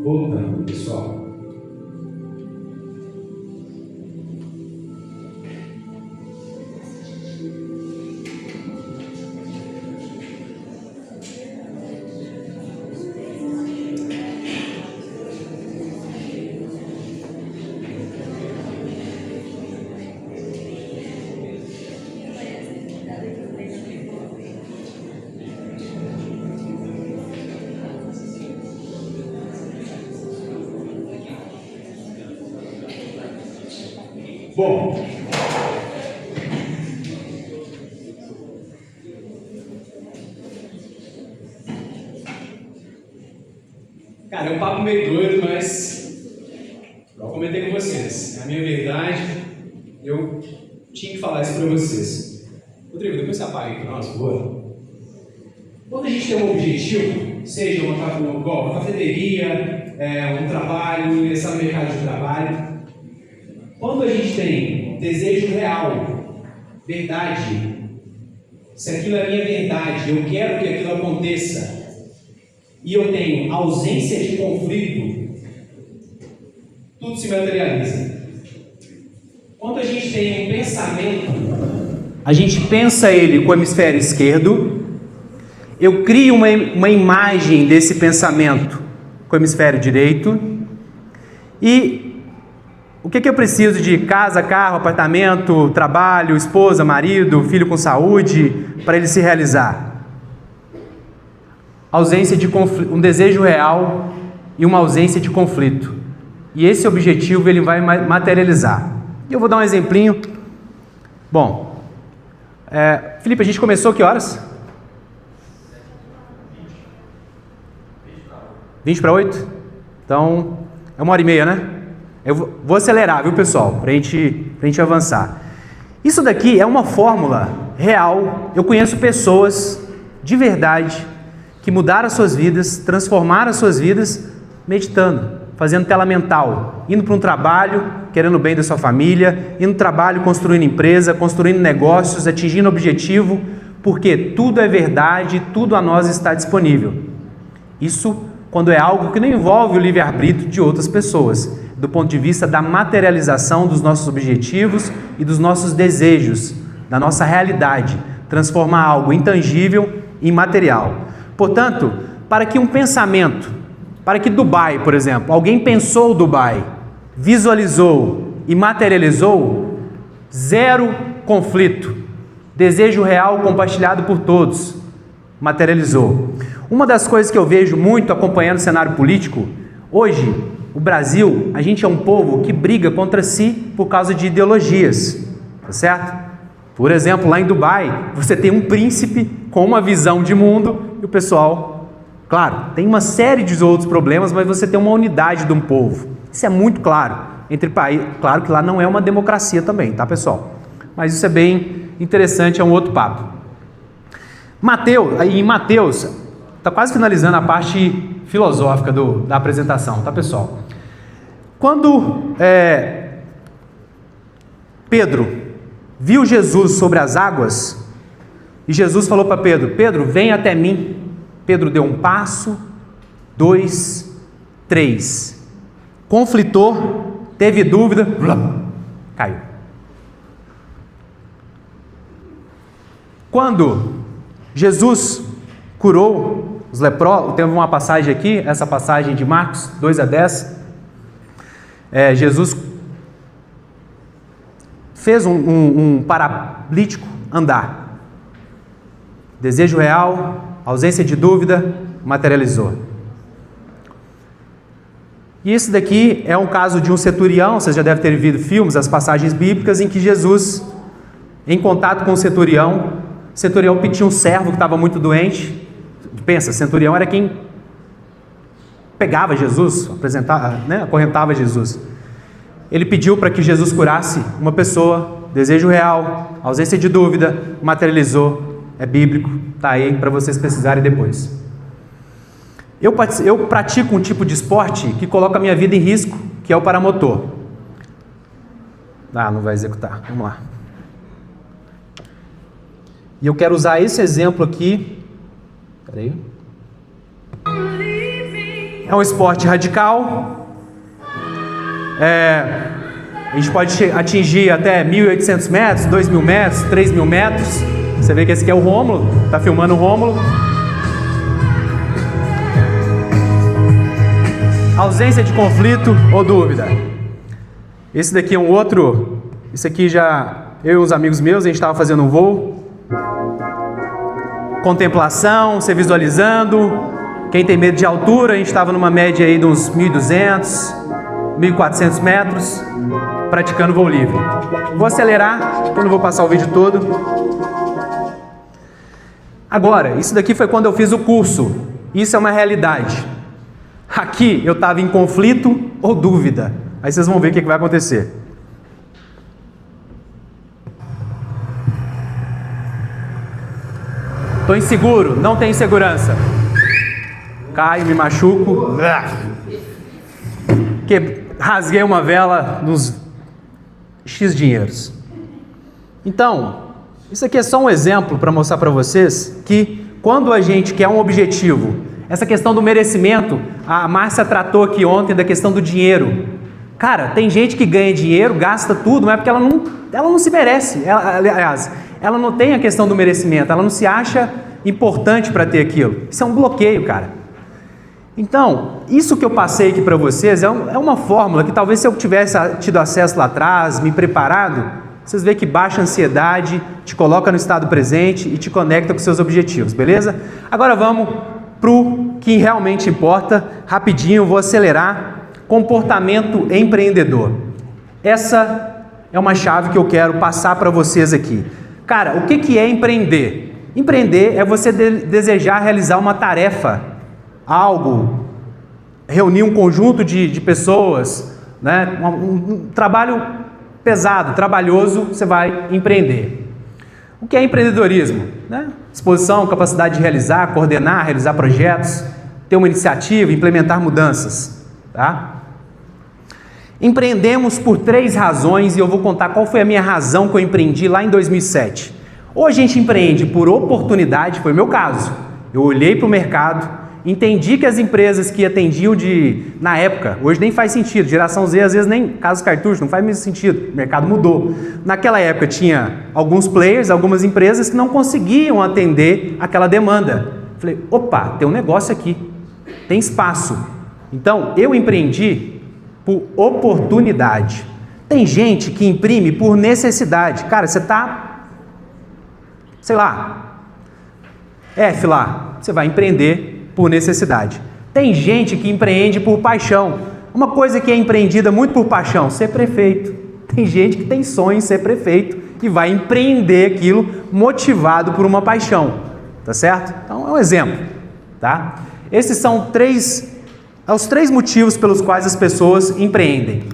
Voltando, pessoal. Bom, cara, é um papo meio doido, mas eu comentei com vocês. É a minha verdade, eu tinha que falar isso para vocês. Rodrigo, depois você apaga aqui para nós, por favor. Quando a gente tem um objetivo, seja uma cafeteria, um trabalho, ingressar no mercado de trabalho, quando a gente tem desejo real, verdade, se aquilo é minha verdade, eu quero que aquilo aconteça, e eu tenho ausência de conflito, tudo se materializa. Quando a gente tem um pensamento, a gente pensa ele com o hemisfério esquerdo, eu crio uma imagem desse pensamento com o hemisfério direito, e o que eu preciso de casa, carro, apartamento, trabalho, esposa, marido, filho com saúde, para ele se realizar? Ausência de conflito, um desejo real e uma ausência de conflito. E esse objetivo ele vai materializar. Eu vou dar um exemplinho. Bom, Felipe, a gente começou que horas? 20 para 8? Então, é 1h30, né? Eu vou acelerar, viu, pessoal? Para a gente avançar. Isso daqui é uma fórmula real. Eu conheço pessoas de verdade que mudaram as suas vidas, transformaram as suas vidas meditando, fazendo tela mental, indo para um trabalho, querendo o bem da sua família, indo no trabalho, construindo empresa, construindo negócios, atingindo objetivo, porque tudo é verdade, tudo a nós está disponível. Isso quando é algo que não envolve o livre-arbítrio de outras pessoas, do ponto de vista da materialização dos nossos objetivos e dos nossos desejos, da nossa realidade, transformar algo intangível em material. Portanto, para que um pensamento, para que Dubai, por exemplo, alguém pensou Dubai, visualizou e materializou, zero conflito, desejo real compartilhado por todos, materializou. Uma das coisas que eu vejo muito acompanhando o cenário político, hoje, o Brasil, a gente é um povo que briga contra si por causa de ideologias, tá certo? Por exemplo, lá em Dubai, você tem um príncipe com uma visão de mundo e o pessoal, claro, tem uma série de outros problemas, mas você tem uma unidade de um povo. Isso é muito claro entre países. Claro que lá não é uma democracia também, tá, pessoal? Mas isso é bem interessante, é um outro papo. Em Mateus, está quase finalizando a parte filosófica da apresentação, tá, pessoal? Quando Pedro viu Jesus sobre as águas, e Jesus falou para Pedro: Pedro, vem até mim. Pedro deu um passo, 2, 3. Conflitou, teve dúvida, caiu. Quando Jesus curou os leprosos, teve uma passagem aqui, essa passagem de Marcos 2-10, Jesus fez um paralítico andar. Desejo real, ausência de dúvida, materializou. E esse daqui é um caso de um centurião, vocês já devem ter visto filmes, as passagens bíblicas, em que Jesus, em contato com o centurião pediu um servo que estava muito doente. Pensa, centurião era quem pegava Jesus, acorrentava Jesus. Ele pediu para que Jesus curasse uma pessoa, desejo real, ausência de dúvida, materializou, é bíblico, está aí para vocês pesquisarem depois. Eu pratico um tipo de esporte que coloca a minha vida em risco, que é o paramotor. Não vai executar, vamos lá. E eu quero usar esse exemplo aqui. Peraí. É um esporte radical. A gente pode atingir até 1.800 metros, 2.000 metros, 3.000 metros. Você vê que esse aqui é o Rômulo, está filmando o Rômulo. Ausência de conflito ou dúvida. Esse daqui é um outro. Esse aqui já, eu e uns amigos meus, a gente estava fazendo um voo. Contemplação, você visualizando. Quem tem medo de altura, a gente estava numa média aí de uns 1.200, 1.400 metros. praticando voo livre. Vou acelerar, eu não vou passar o vídeo todo. Agora, isso daqui foi quando eu fiz o curso. Isso é uma realidade. Aqui eu estava em conflito ou dúvida. Aí vocês vão ver o que vai acontecer. Estou inseguro, não tenho segurança. Caio, me machuco. Rasguei uma vela nos X dinheiros. Então, isso aqui é só um exemplo para mostrar para vocês que quando a gente quer um objetivo, essa questão do merecimento, a Márcia tratou aqui ontem da questão do dinheiro. Cara, tem gente que ganha dinheiro, gasta tudo, mas é porque ela não se merece. Aliás, ela não tem a questão do merecimento, ela não se acha importante para ter aquilo. Isso é um bloqueio, cara. Então, isso que eu passei aqui para vocês é uma fórmula que talvez se eu tivesse tido acesso lá atrás, me preparado, vocês veem que baixa a ansiedade, te coloca no estado presente e te conecta com seus objetivos, beleza? Agora vamos para o que realmente importa, rapidinho, vou acelerar. Comportamento empreendedor. Essa é uma chave que eu quero passar para vocês aqui. Cara, o que é empreender? Empreender é você desejar realizar uma tarefa, algo, reunir um conjunto de pessoas, né? Um trabalho pesado, trabalhoso, você vai empreender. O que é empreendedorismo? Né? Disposição, capacidade de realizar, coordenar, realizar projetos, ter uma iniciativa, implementar mudanças. Tá? Empreendemos por 3 razões e eu vou contar qual foi a minha razão que eu empreendi lá em 2007. Ou a gente empreende por oportunidade, foi o meu caso. Eu olhei para o mercado, entendi que as empresas que atendiam na época, hoje nem faz sentido, geração Z às vezes nem, caso cartucho, não faz mesmo sentido, o mercado mudou. Naquela época tinha alguns players, algumas empresas que não conseguiam atender aquela demanda. Falei, opa, tem um negócio aqui, tem espaço. Então, eu empreendi por oportunidade. Tem gente que imprime por necessidade. Cara, você está, sei lá, F lá, você vai empreender por necessidade. Tem gente que empreende por paixão. Uma coisa que é empreendida muito por paixão, ser prefeito. Tem gente que tem sonho em ser prefeito e vai empreender aquilo motivado por uma paixão. Tá certo? Então é um exemplo. Tá? Esses são os 3 motivos pelos quais as pessoas empreendem.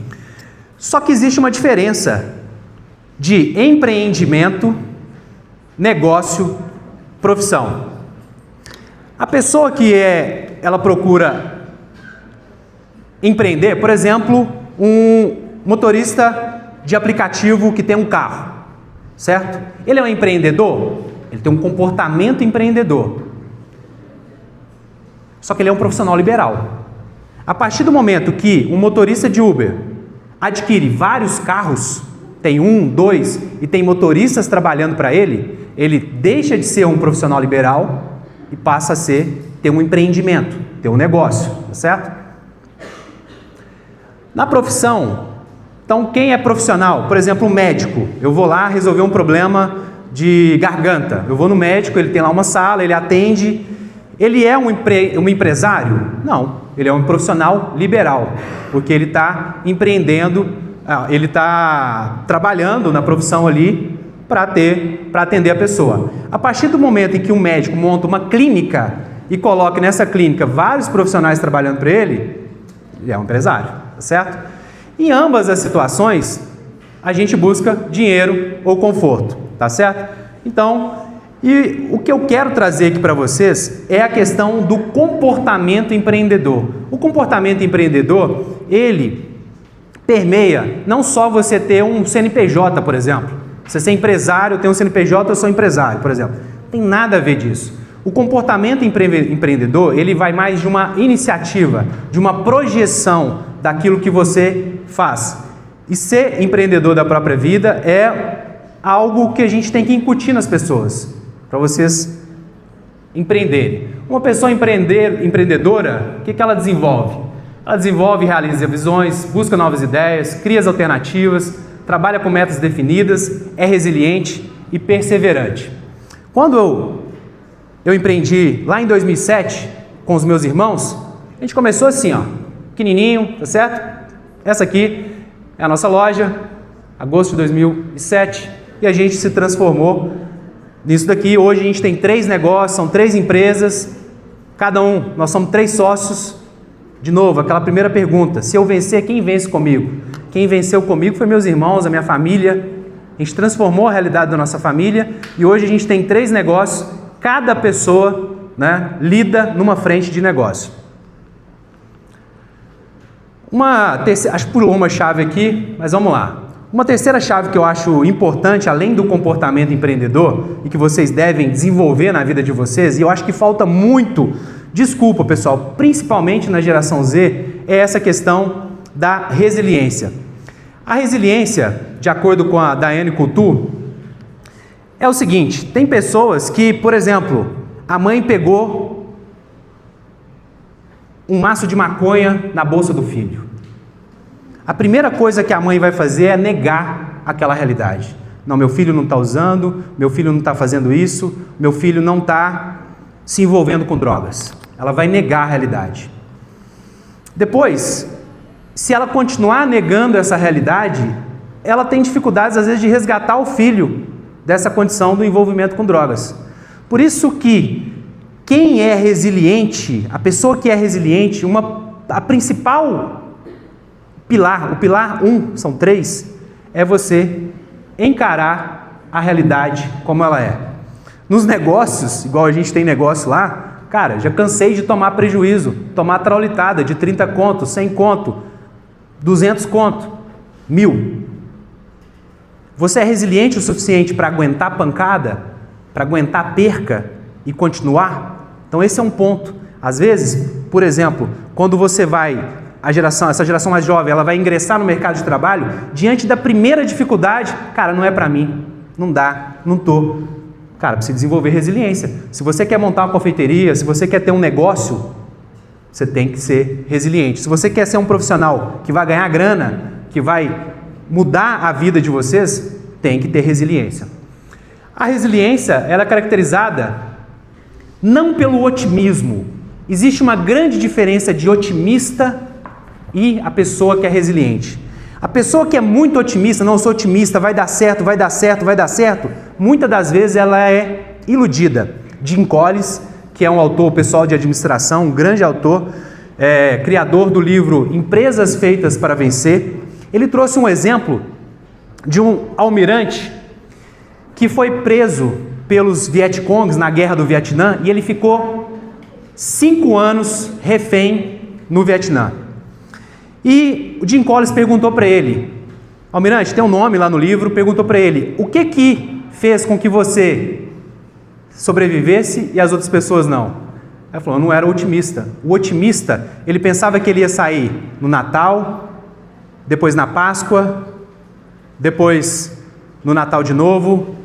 Só que existe uma diferença de empreendimento, negócio, profissão. A pessoa que ela procura empreender, por exemplo, um motorista de aplicativo que tem um carro, certo? Ele é um empreendedor? Ele tem um comportamento empreendedor. Só que ele é um profissional liberal. A partir do momento que um motorista de Uber adquire vários carros, tem 1, 2 e tem motoristas trabalhando para ele, ele deixa de ser um profissional liberal e passa a ter um empreendimento, ter um negócio, tá certo? Na profissão, então quem é profissional? Por exemplo, um médico, eu vou lá resolver um problema de garganta, eu vou no médico, ele tem lá uma sala, ele atende, ele é um empresário? Não, ele é um profissional liberal, porque ele está empreendendo, ele está trabalhando na profissão ali, para atender a pessoa. A partir do momento em que um médico monta uma clínica e coloca nessa clínica vários profissionais trabalhando para ele é um empresário, tá certo? Em ambas as situações, a gente busca dinheiro ou conforto, tá certo? Então, e o que eu quero trazer aqui para vocês é a questão do comportamento empreendedor. O comportamento empreendedor, ele permeia não só você ter um CNPJ, por exemplo. Você ser empresário, eu tenho um CNPJ, eu sou empresário, por exemplo. Não tem nada a ver disso. O comportamento empreendedor, ele vai mais de uma iniciativa, de uma projeção daquilo que você faz. E ser empreendedor da própria vida é algo que a gente tem que incutir nas pessoas, para vocês empreenderem. Uma pessoa empreendedora, o que ela desenvolve? Ela desenvolve e realiza visões, busca novas ideias, cria as alternativas, trabalha com metas definidas, é resiliente e perseverante. Quando eu empreendi lá em 2007 com os meus irmãos, a gente começou assim, ó, pequenininho, tá certo? Essa aqui é a nossa loja, agosto de 2007, e a gente se transformou nisso daqui. Hoje a gente tem 3 negócios, são 3 empresas, nós somos 3 sócios. De novo, aquela primeira pergunta, se eu vencer, quem vence comigo? Quem venceu comigo foi meus irmãos, a minha família. A gente transformou a realidade da nossa família e hoje a gente tem 3 negócios, cada pessoa, né, lida numa frente de negócio. Acho que pulou uma chave aqui, mas vamos lá. Uma terceira chave que eu acho importante, além do comportamento empreendedor, e que vocês devem desenvolver na vida de vocês, e eu acho que falta muito, desculpa pessoal, principalmente na geração Z, é essa questão da resiliência. A resiliência, de acordo com a Diane Couture, é o seguinte, tem pessoas que, por exemplo, a mãe pegou um maço de maconha na bolsa do filho. A primeira coisa que a mãe vai fazer é negar aquela realidade. Não, meu filho não está usando, meu filho não está fazendo isso, meu filho não está se envolvendo com drogas. Ela vai negar a realidade. Depois, se ela continuar negando essa realidade, ela tem dificuldades às vezes de resgatar o filho dessa condição do envolvimento com drogas. Por isso que quem é resiliente, a pessoa que é resiliente, a principal pilar, o pilar 1, são 3, é você encarar a realidade como ela é. Nos negócios, igual a gente tem negócio lá, cara, já cansei de tomar prejuízo, tomar traulitada de 30 conto, 100 conto, 200 conto, 1000. Você é resiliente o suficiente para aguentar pancada, para aguentar perca e continuar? Então esse é um ponto. Às vezes, por exemplo, quando você vai, essa geração mais jovem, ela vai ingressar no mercado de trabalho, diante da primeira dificuldade, cara, não é para mim, não dá, não tô. Cara, precisa desenvolver resiliência. Se você quer montar uma confeiteria, se você quer ter um negócio, você tem que ser resiliente. Se você quer ser um profissional que vai ganhar grana, que vai mudar a vida de vocês, tem que ter resiliência. A resiliência, ela é caracterizada não pelo otimismo. Existe uma grande diferença de otimista e a pessoa que é resiliente. A pessoa que é muito otimista, não, eu sou otimista, vai dar certo, vai dar certo, vai dar certo, muitas das vezes ela é iludida. Jim Collins, que é um autor pessoal de administração, um grande autor, criador do livro Empresas Feitas para Vencer, ele trouxe um exemplo de um almirante que foi preso pelos Vietcongs na guerra do Vietnã e ele ficou 5 anos refém no Vietnã. E o Jim Collins perguntou para ele, almirante, tem um nome lá no livro, perguntou para ele, o que fez com que você sobrevivesse e as outras pessoas não? Ele falou, eu não era otimista. O otimista, ele pensava que ele ia sair no Natal, depois na Páscoa, depois no Natal de novo,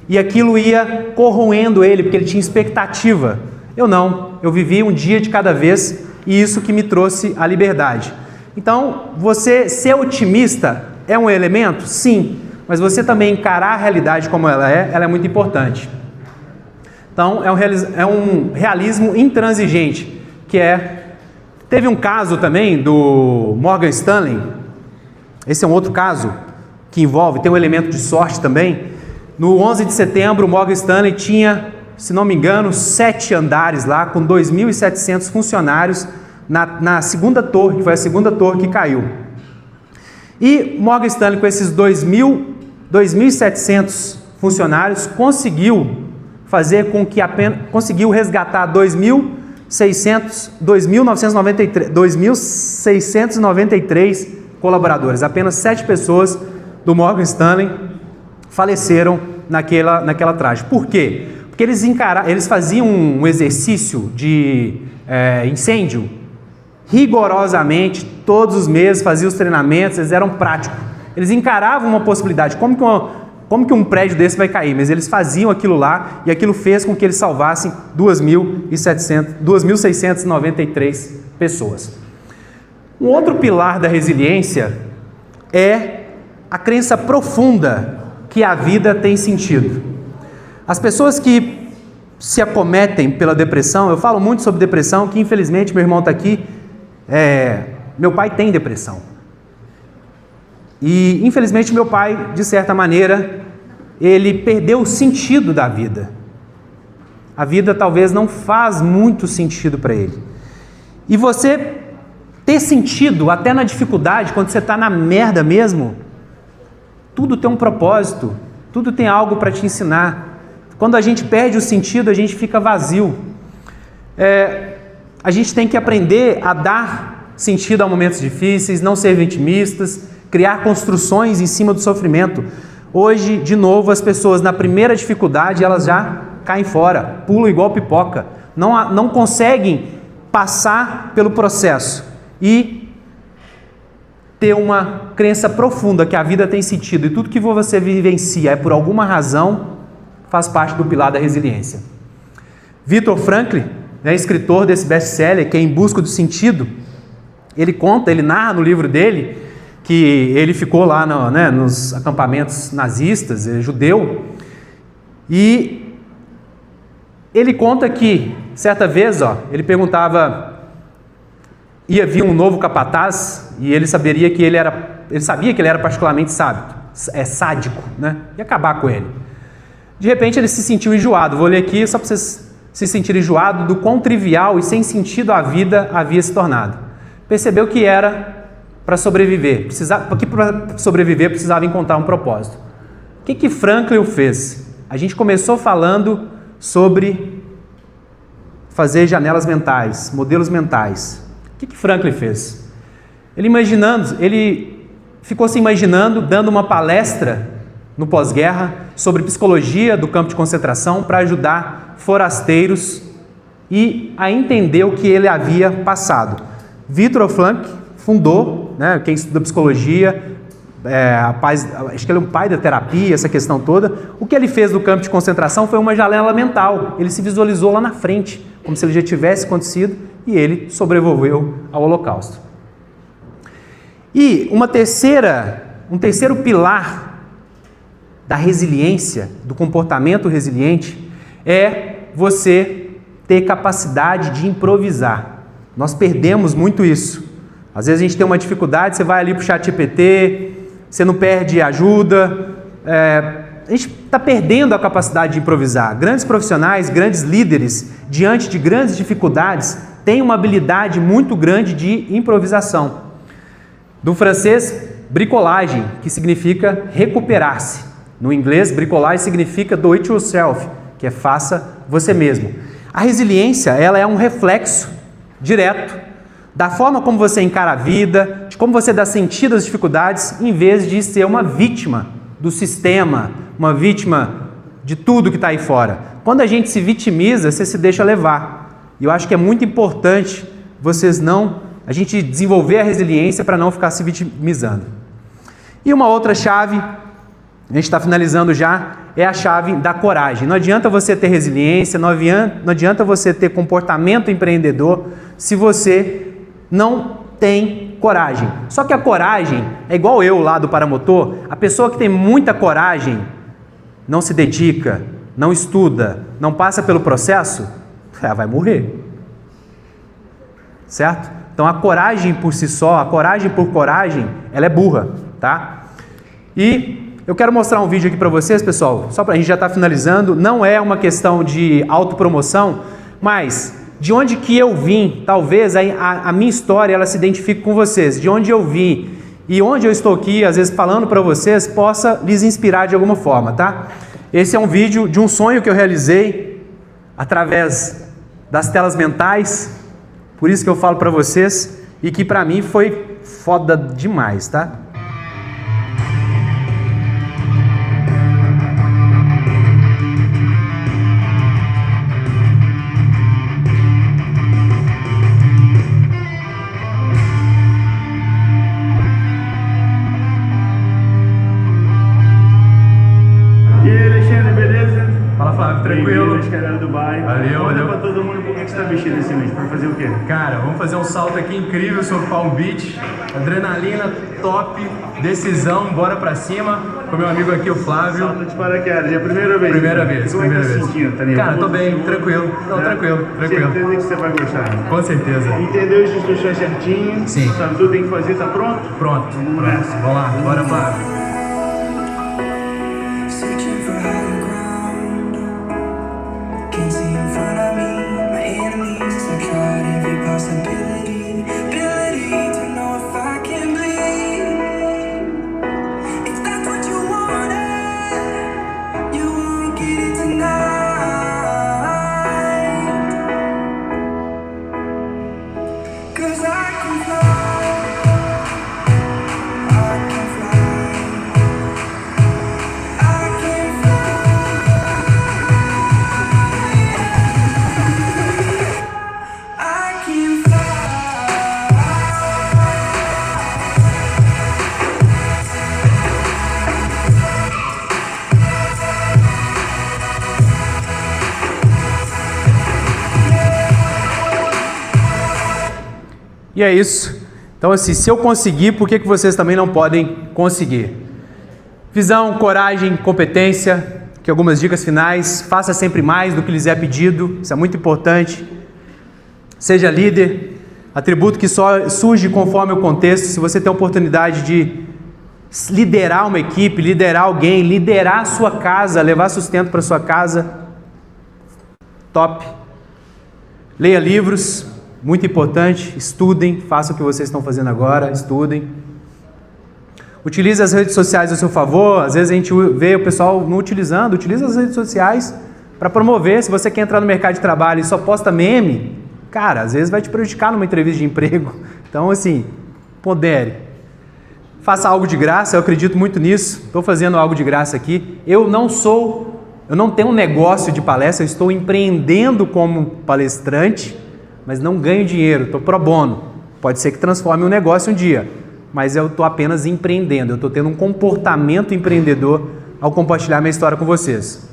e aquilo ia corroendo ele, porque ele tinha expectativa. Eu não, eu vivi um dia de cada vez, e isso que me trouxe a liberdade. Então, você ser otimista é um elemento? Sim, mas você também encarar a realidade como ela é muito importante. Então, é um realismo intransigente, teve um caso também do Morgan Stanley, esse é um outro caso que tem um elemento de sorte também. No 11 de setembro, o Morgan Stanley tinha, se não me engano, 7 andares lá, com 2.700 funcionários na segunda torre, que foi a segunda torre que caiu. E Morgan Stanley, com esses 2.700 funcionários, conseguiu resgatar 2.693 colaboradores. Apenas 7 pessoas do Morgan Stanley faleceram naquela tragédia. Por quê? Porque eles faziam um exercício de incêndio rigorosamente, todos os meses, faziam os treinamentos, eles eram práticos. Eles encaravam uma possibilidade, como que um prédio desse vai cair? Mas eles faziam aquilo lá e aquilo fez com que eles salvassem 2.693 pessoas. Um outro pilar da resiliência é a crença profunda que a vida tem sentido. As pessoas que se acometem pela depressão, eu falo muito sobre depressão, que infelizmente meu irmão está aqui, meu pai tem depressão. E, infelizmente, meu pai, de certa maneira, ele perdeu o sentido da vida. A vida talvez não faz muito sentido para ele. E você ter sentido, até na dificuldade, quando você está na merda mesmo, tudo tem um propósito, tudo tem algo para te ensinar. Quando a gente perde o sentido, a gente fica vazio. A gente tem que aprender a dar sentido a momentos difíceis, não ser vitimistas, criar construções em cima do sofrimento. Hoje, de novo, as pessoas na primeira dificuldade, elas já caem fora, pulam igual pipoca, não conseguem passar pelo processo e ter uma crença profunda que a vida tem sentido e tudo que você vivencia é por alguma razão, faz parte do pilar da resiliência. Viktor Frankl, escritor desse best-seller, que é Em Busca do Sentido, ele narra no livro dele que ele ficou lá nos acampamentos nazistas, ele é judeu, e ele conta que, certa vez, ele perguntava, ia vir um novo capataz, e ele sabia que ele era particularmente sádico, ia acabar com ele. De repente ele se sentiu enjoado, vou ler aqui só para vocês se sentirem enjoado do quão trivial e sem sentido a vida havia se tornado. Percebeu que era para sobreviver, porque para sobreviver precisava encontrar um propósito. O que Frankl fez? A gente começou falando sobre fazer janelas mentais, modelos mentais. O que Frankl fez? Ele ficou se imaginando dando uma palestra no pós-guerra sobre psicologia do campo de concentração para ajudar forasteiros e a entender o que ele havia passado. Viktor Frankl fundou, quem estuda psicologia, acho que ele é um pai da terapia, essa questão toda. O que ele fez no campo de concentração foi uma janela mental. Ele se visualizou lá na frente, como se ele já tivesse acontecido, e ele sobreviveu ao Holocausto. E um terceiro pilar da resiliência, do comportamento resiliente, é você ter capacidade de improvisar. Nós perdemos muito isso. Às vezes a gente tem uma dificuldade, você vai ali para o ChatGPT, você não perde ajuda. A gente está perdendo a capacidade de improvisar. Grandes profissionais, grandes líderes, diante de grandes dificuldades, têm uma habilidade muito grande de improvisação. Do francês, bricolagem, que significa recuperar-se. No inglês, bricolagem significa do it yourself, que é faça você mesmo. A resiliência, ela é um reflexo direto da forma como você encara a vida, de como você dá sentido às dificuldades, em vez de ser uma vítima do sistema, uma vítima de tudo que está aí fora. Quando a gente se vitimiza, você se deixa levar. E eu acho que é muito importante a gente desenvolver a resiliência para não ficar se vitimizando. E uma outra chave, a gente está finalizando já, é a chave da coragem. Não adianta você ter resiliência, não adianta você ter comportamento empreendedor se você não tem coragem. Só que a coragem é igual eu lá do paramotor, a pessoa que tem muita coragem, não se dedica, não estuda, não passa pelo processo, ela vai morrer. Certo? Então a coragem por si só, a coragem por coragem, ela é burra, tá? E eu quero mostrar um vídeo aqui para vocês, pessoal, só para a gente já estar finalizando. Não é uma questão de autopromoção, mas de onde que eu vim, talvez a minha história ela se identifique com vocês. De onde eu vim e onde eu estou aqui, às vezes falando para vocês, possa lhes inspirar de alguma forma, tá? Esse é um vídeo de um sonho que eu realizei através das telas mentais, por isso que eu falo para vocês, e que para mim foi foda demais, tá? Flávio, tranquilo? Acho que era do bairro. Valeu, Conta valeu. pra todo mundo por que você tá vestido esse mês, pra fazer o quê? Cara, vamos fazer um salto aqui incrível sobre Palm Beach. Adrenalina top, decisão, bora pra cima. Com meu amigo aqui, o Flávio. Salta de paraquedas, é a primeira vez. Primeira vez, Como é que primeira tá vez. se sentindo? Tá Cara, tô nervoso? bem, tranquilo. Não, Né? tranquilo. Certeza que você vai gostar. Com certeza. Entendeu as instruções certinho? Sim. Sabe tudo que tem que fazer, tá pronto? Pronto. Vamos nessa. Vamos lá, bora, Flávio. Searching for higher ground. Can't see in front of me, my enemies. I've tried every possibility, ability to know if I can bleed. If that's what you wanted, you won't get it tonight. 'Cause I can fly, I can fly. I can fly. I can fly. E é isso. Então, assim, se eu conseguir, por que vocês também não podem conseguir? Visão, coragem, competência, que algumas dicas finais. Faça sempre mais do que lhes é pedido, isso é muito importante. Seja líder, atributo que só surge conforme o contexto. Se você tem a oportunidade de liderar uma equipe, liderar alguém, liderar a sua casa, levar sustento para sua casa, top. Leia livros, muito importante. Estudem, façam o que vocês estão fazendo agora, estudem. Utilize as redes sociais a seu favor. Às vezes a gente vê o pessoal não utilizando. Utilize as redes sociais para promover. Se você quer entrar no mercado de trabalho e só posta meme, cara, às vezes vai te prejudicar numa entrevista de emprego. Então, assim, pondere. Faça algo de graça, eu acredito muito nisso. Estou fazendo algo de graça aqui. Eu não tenho um negócio de palestra, eu estou empreendendo como palestrante, mas não ganho dinheiro, estou pro bono. Pode ser que transforme um negócio um dia, mas eu estou apenas empreendendo, eu estou tendo um comportamento empreendedor ao compartilhar minha história com vocês.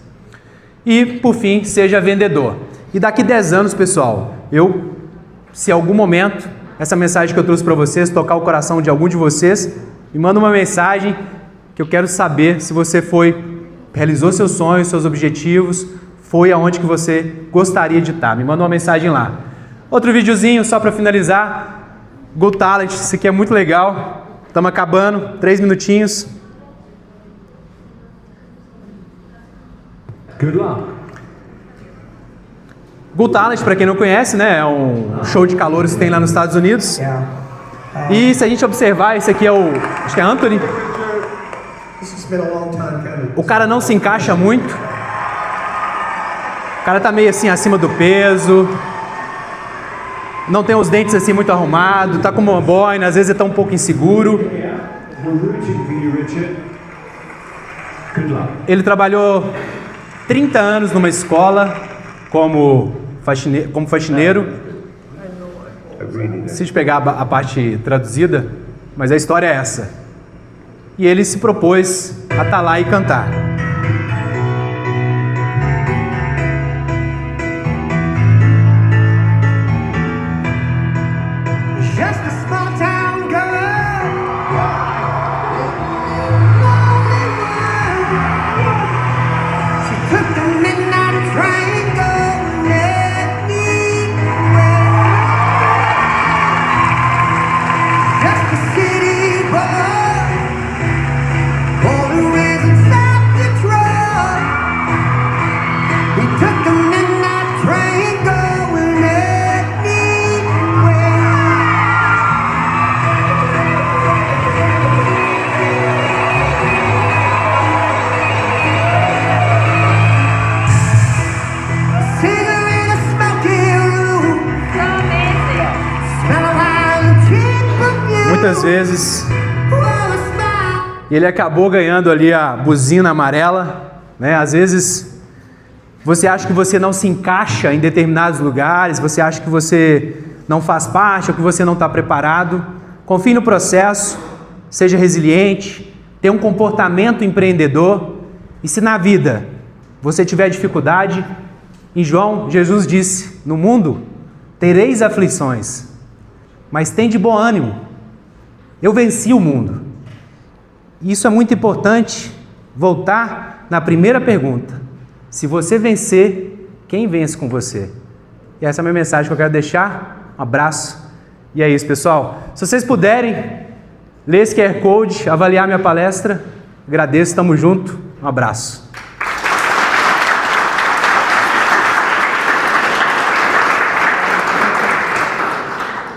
E, por fim, seja vendedor. E daqui 10 anos, pessoal, se em algum momento essa mensagem que eu trouxe para vocês tocar o coração de algum de vocês, me manda uma mensagem que eu quero saber se você realizou seus sonhos, seus objetivos, foi aonde que você gostaria de estar. Me manda uma mensagem lá. Outro videozinho só para finalizar. Got Talent, isso aqui é muito legal. Estamos acabando, 3 minutinhos. Good luck. Got Talent, para quem não conhece, né, é um show de calouros que tem lá nos Estados Unidos. E se a gente observar, esse aqui acho que é Anthony. O cara não se encaixa muito. O cara tá meio assim acima do peso. Não tem os dentes assim muito arrumados, tá com uma boina, às vezes ele tá um pouco inseguro. Ele trabalhou 30 anos numa escola como faxineiro. Se a gente pegar a parte traduzida, mas a história é essa. E ele se propôs a estar lá e cantar. Just a small town girl. She took the midnight train going anywhere. Just a city boy, born and raised in South Detroit. He took the midnight train going anywhere. Singer in a smoky room. Smell of wine and cheap perfume. Muitas vezes Oh, a smile. ele acabou ganhando ali a buzina amarela, né? Às vezes você acha que você não se encaixa em determinados lugares, você acha que você não faz parte, ou que você não está preparado. Confie no processo, seja resiliente, tenha um comportamento empreendedor. E se na vida você tiver dificuldade, em João, Jesus disse: no mundo tereis aflições, mas tende bom ânimo, eu venci o mundo. Isso é muito importante, voltar na primeira pergunta: se você vencer, quem vence com você? E essa é a minha mensagem que eu quero deixar. Um abraço. E é isso, pessoal. Se vocês puderem ler esse QR Code, avaliar minha palestra, agradeço, estamos juntos. Um abraço.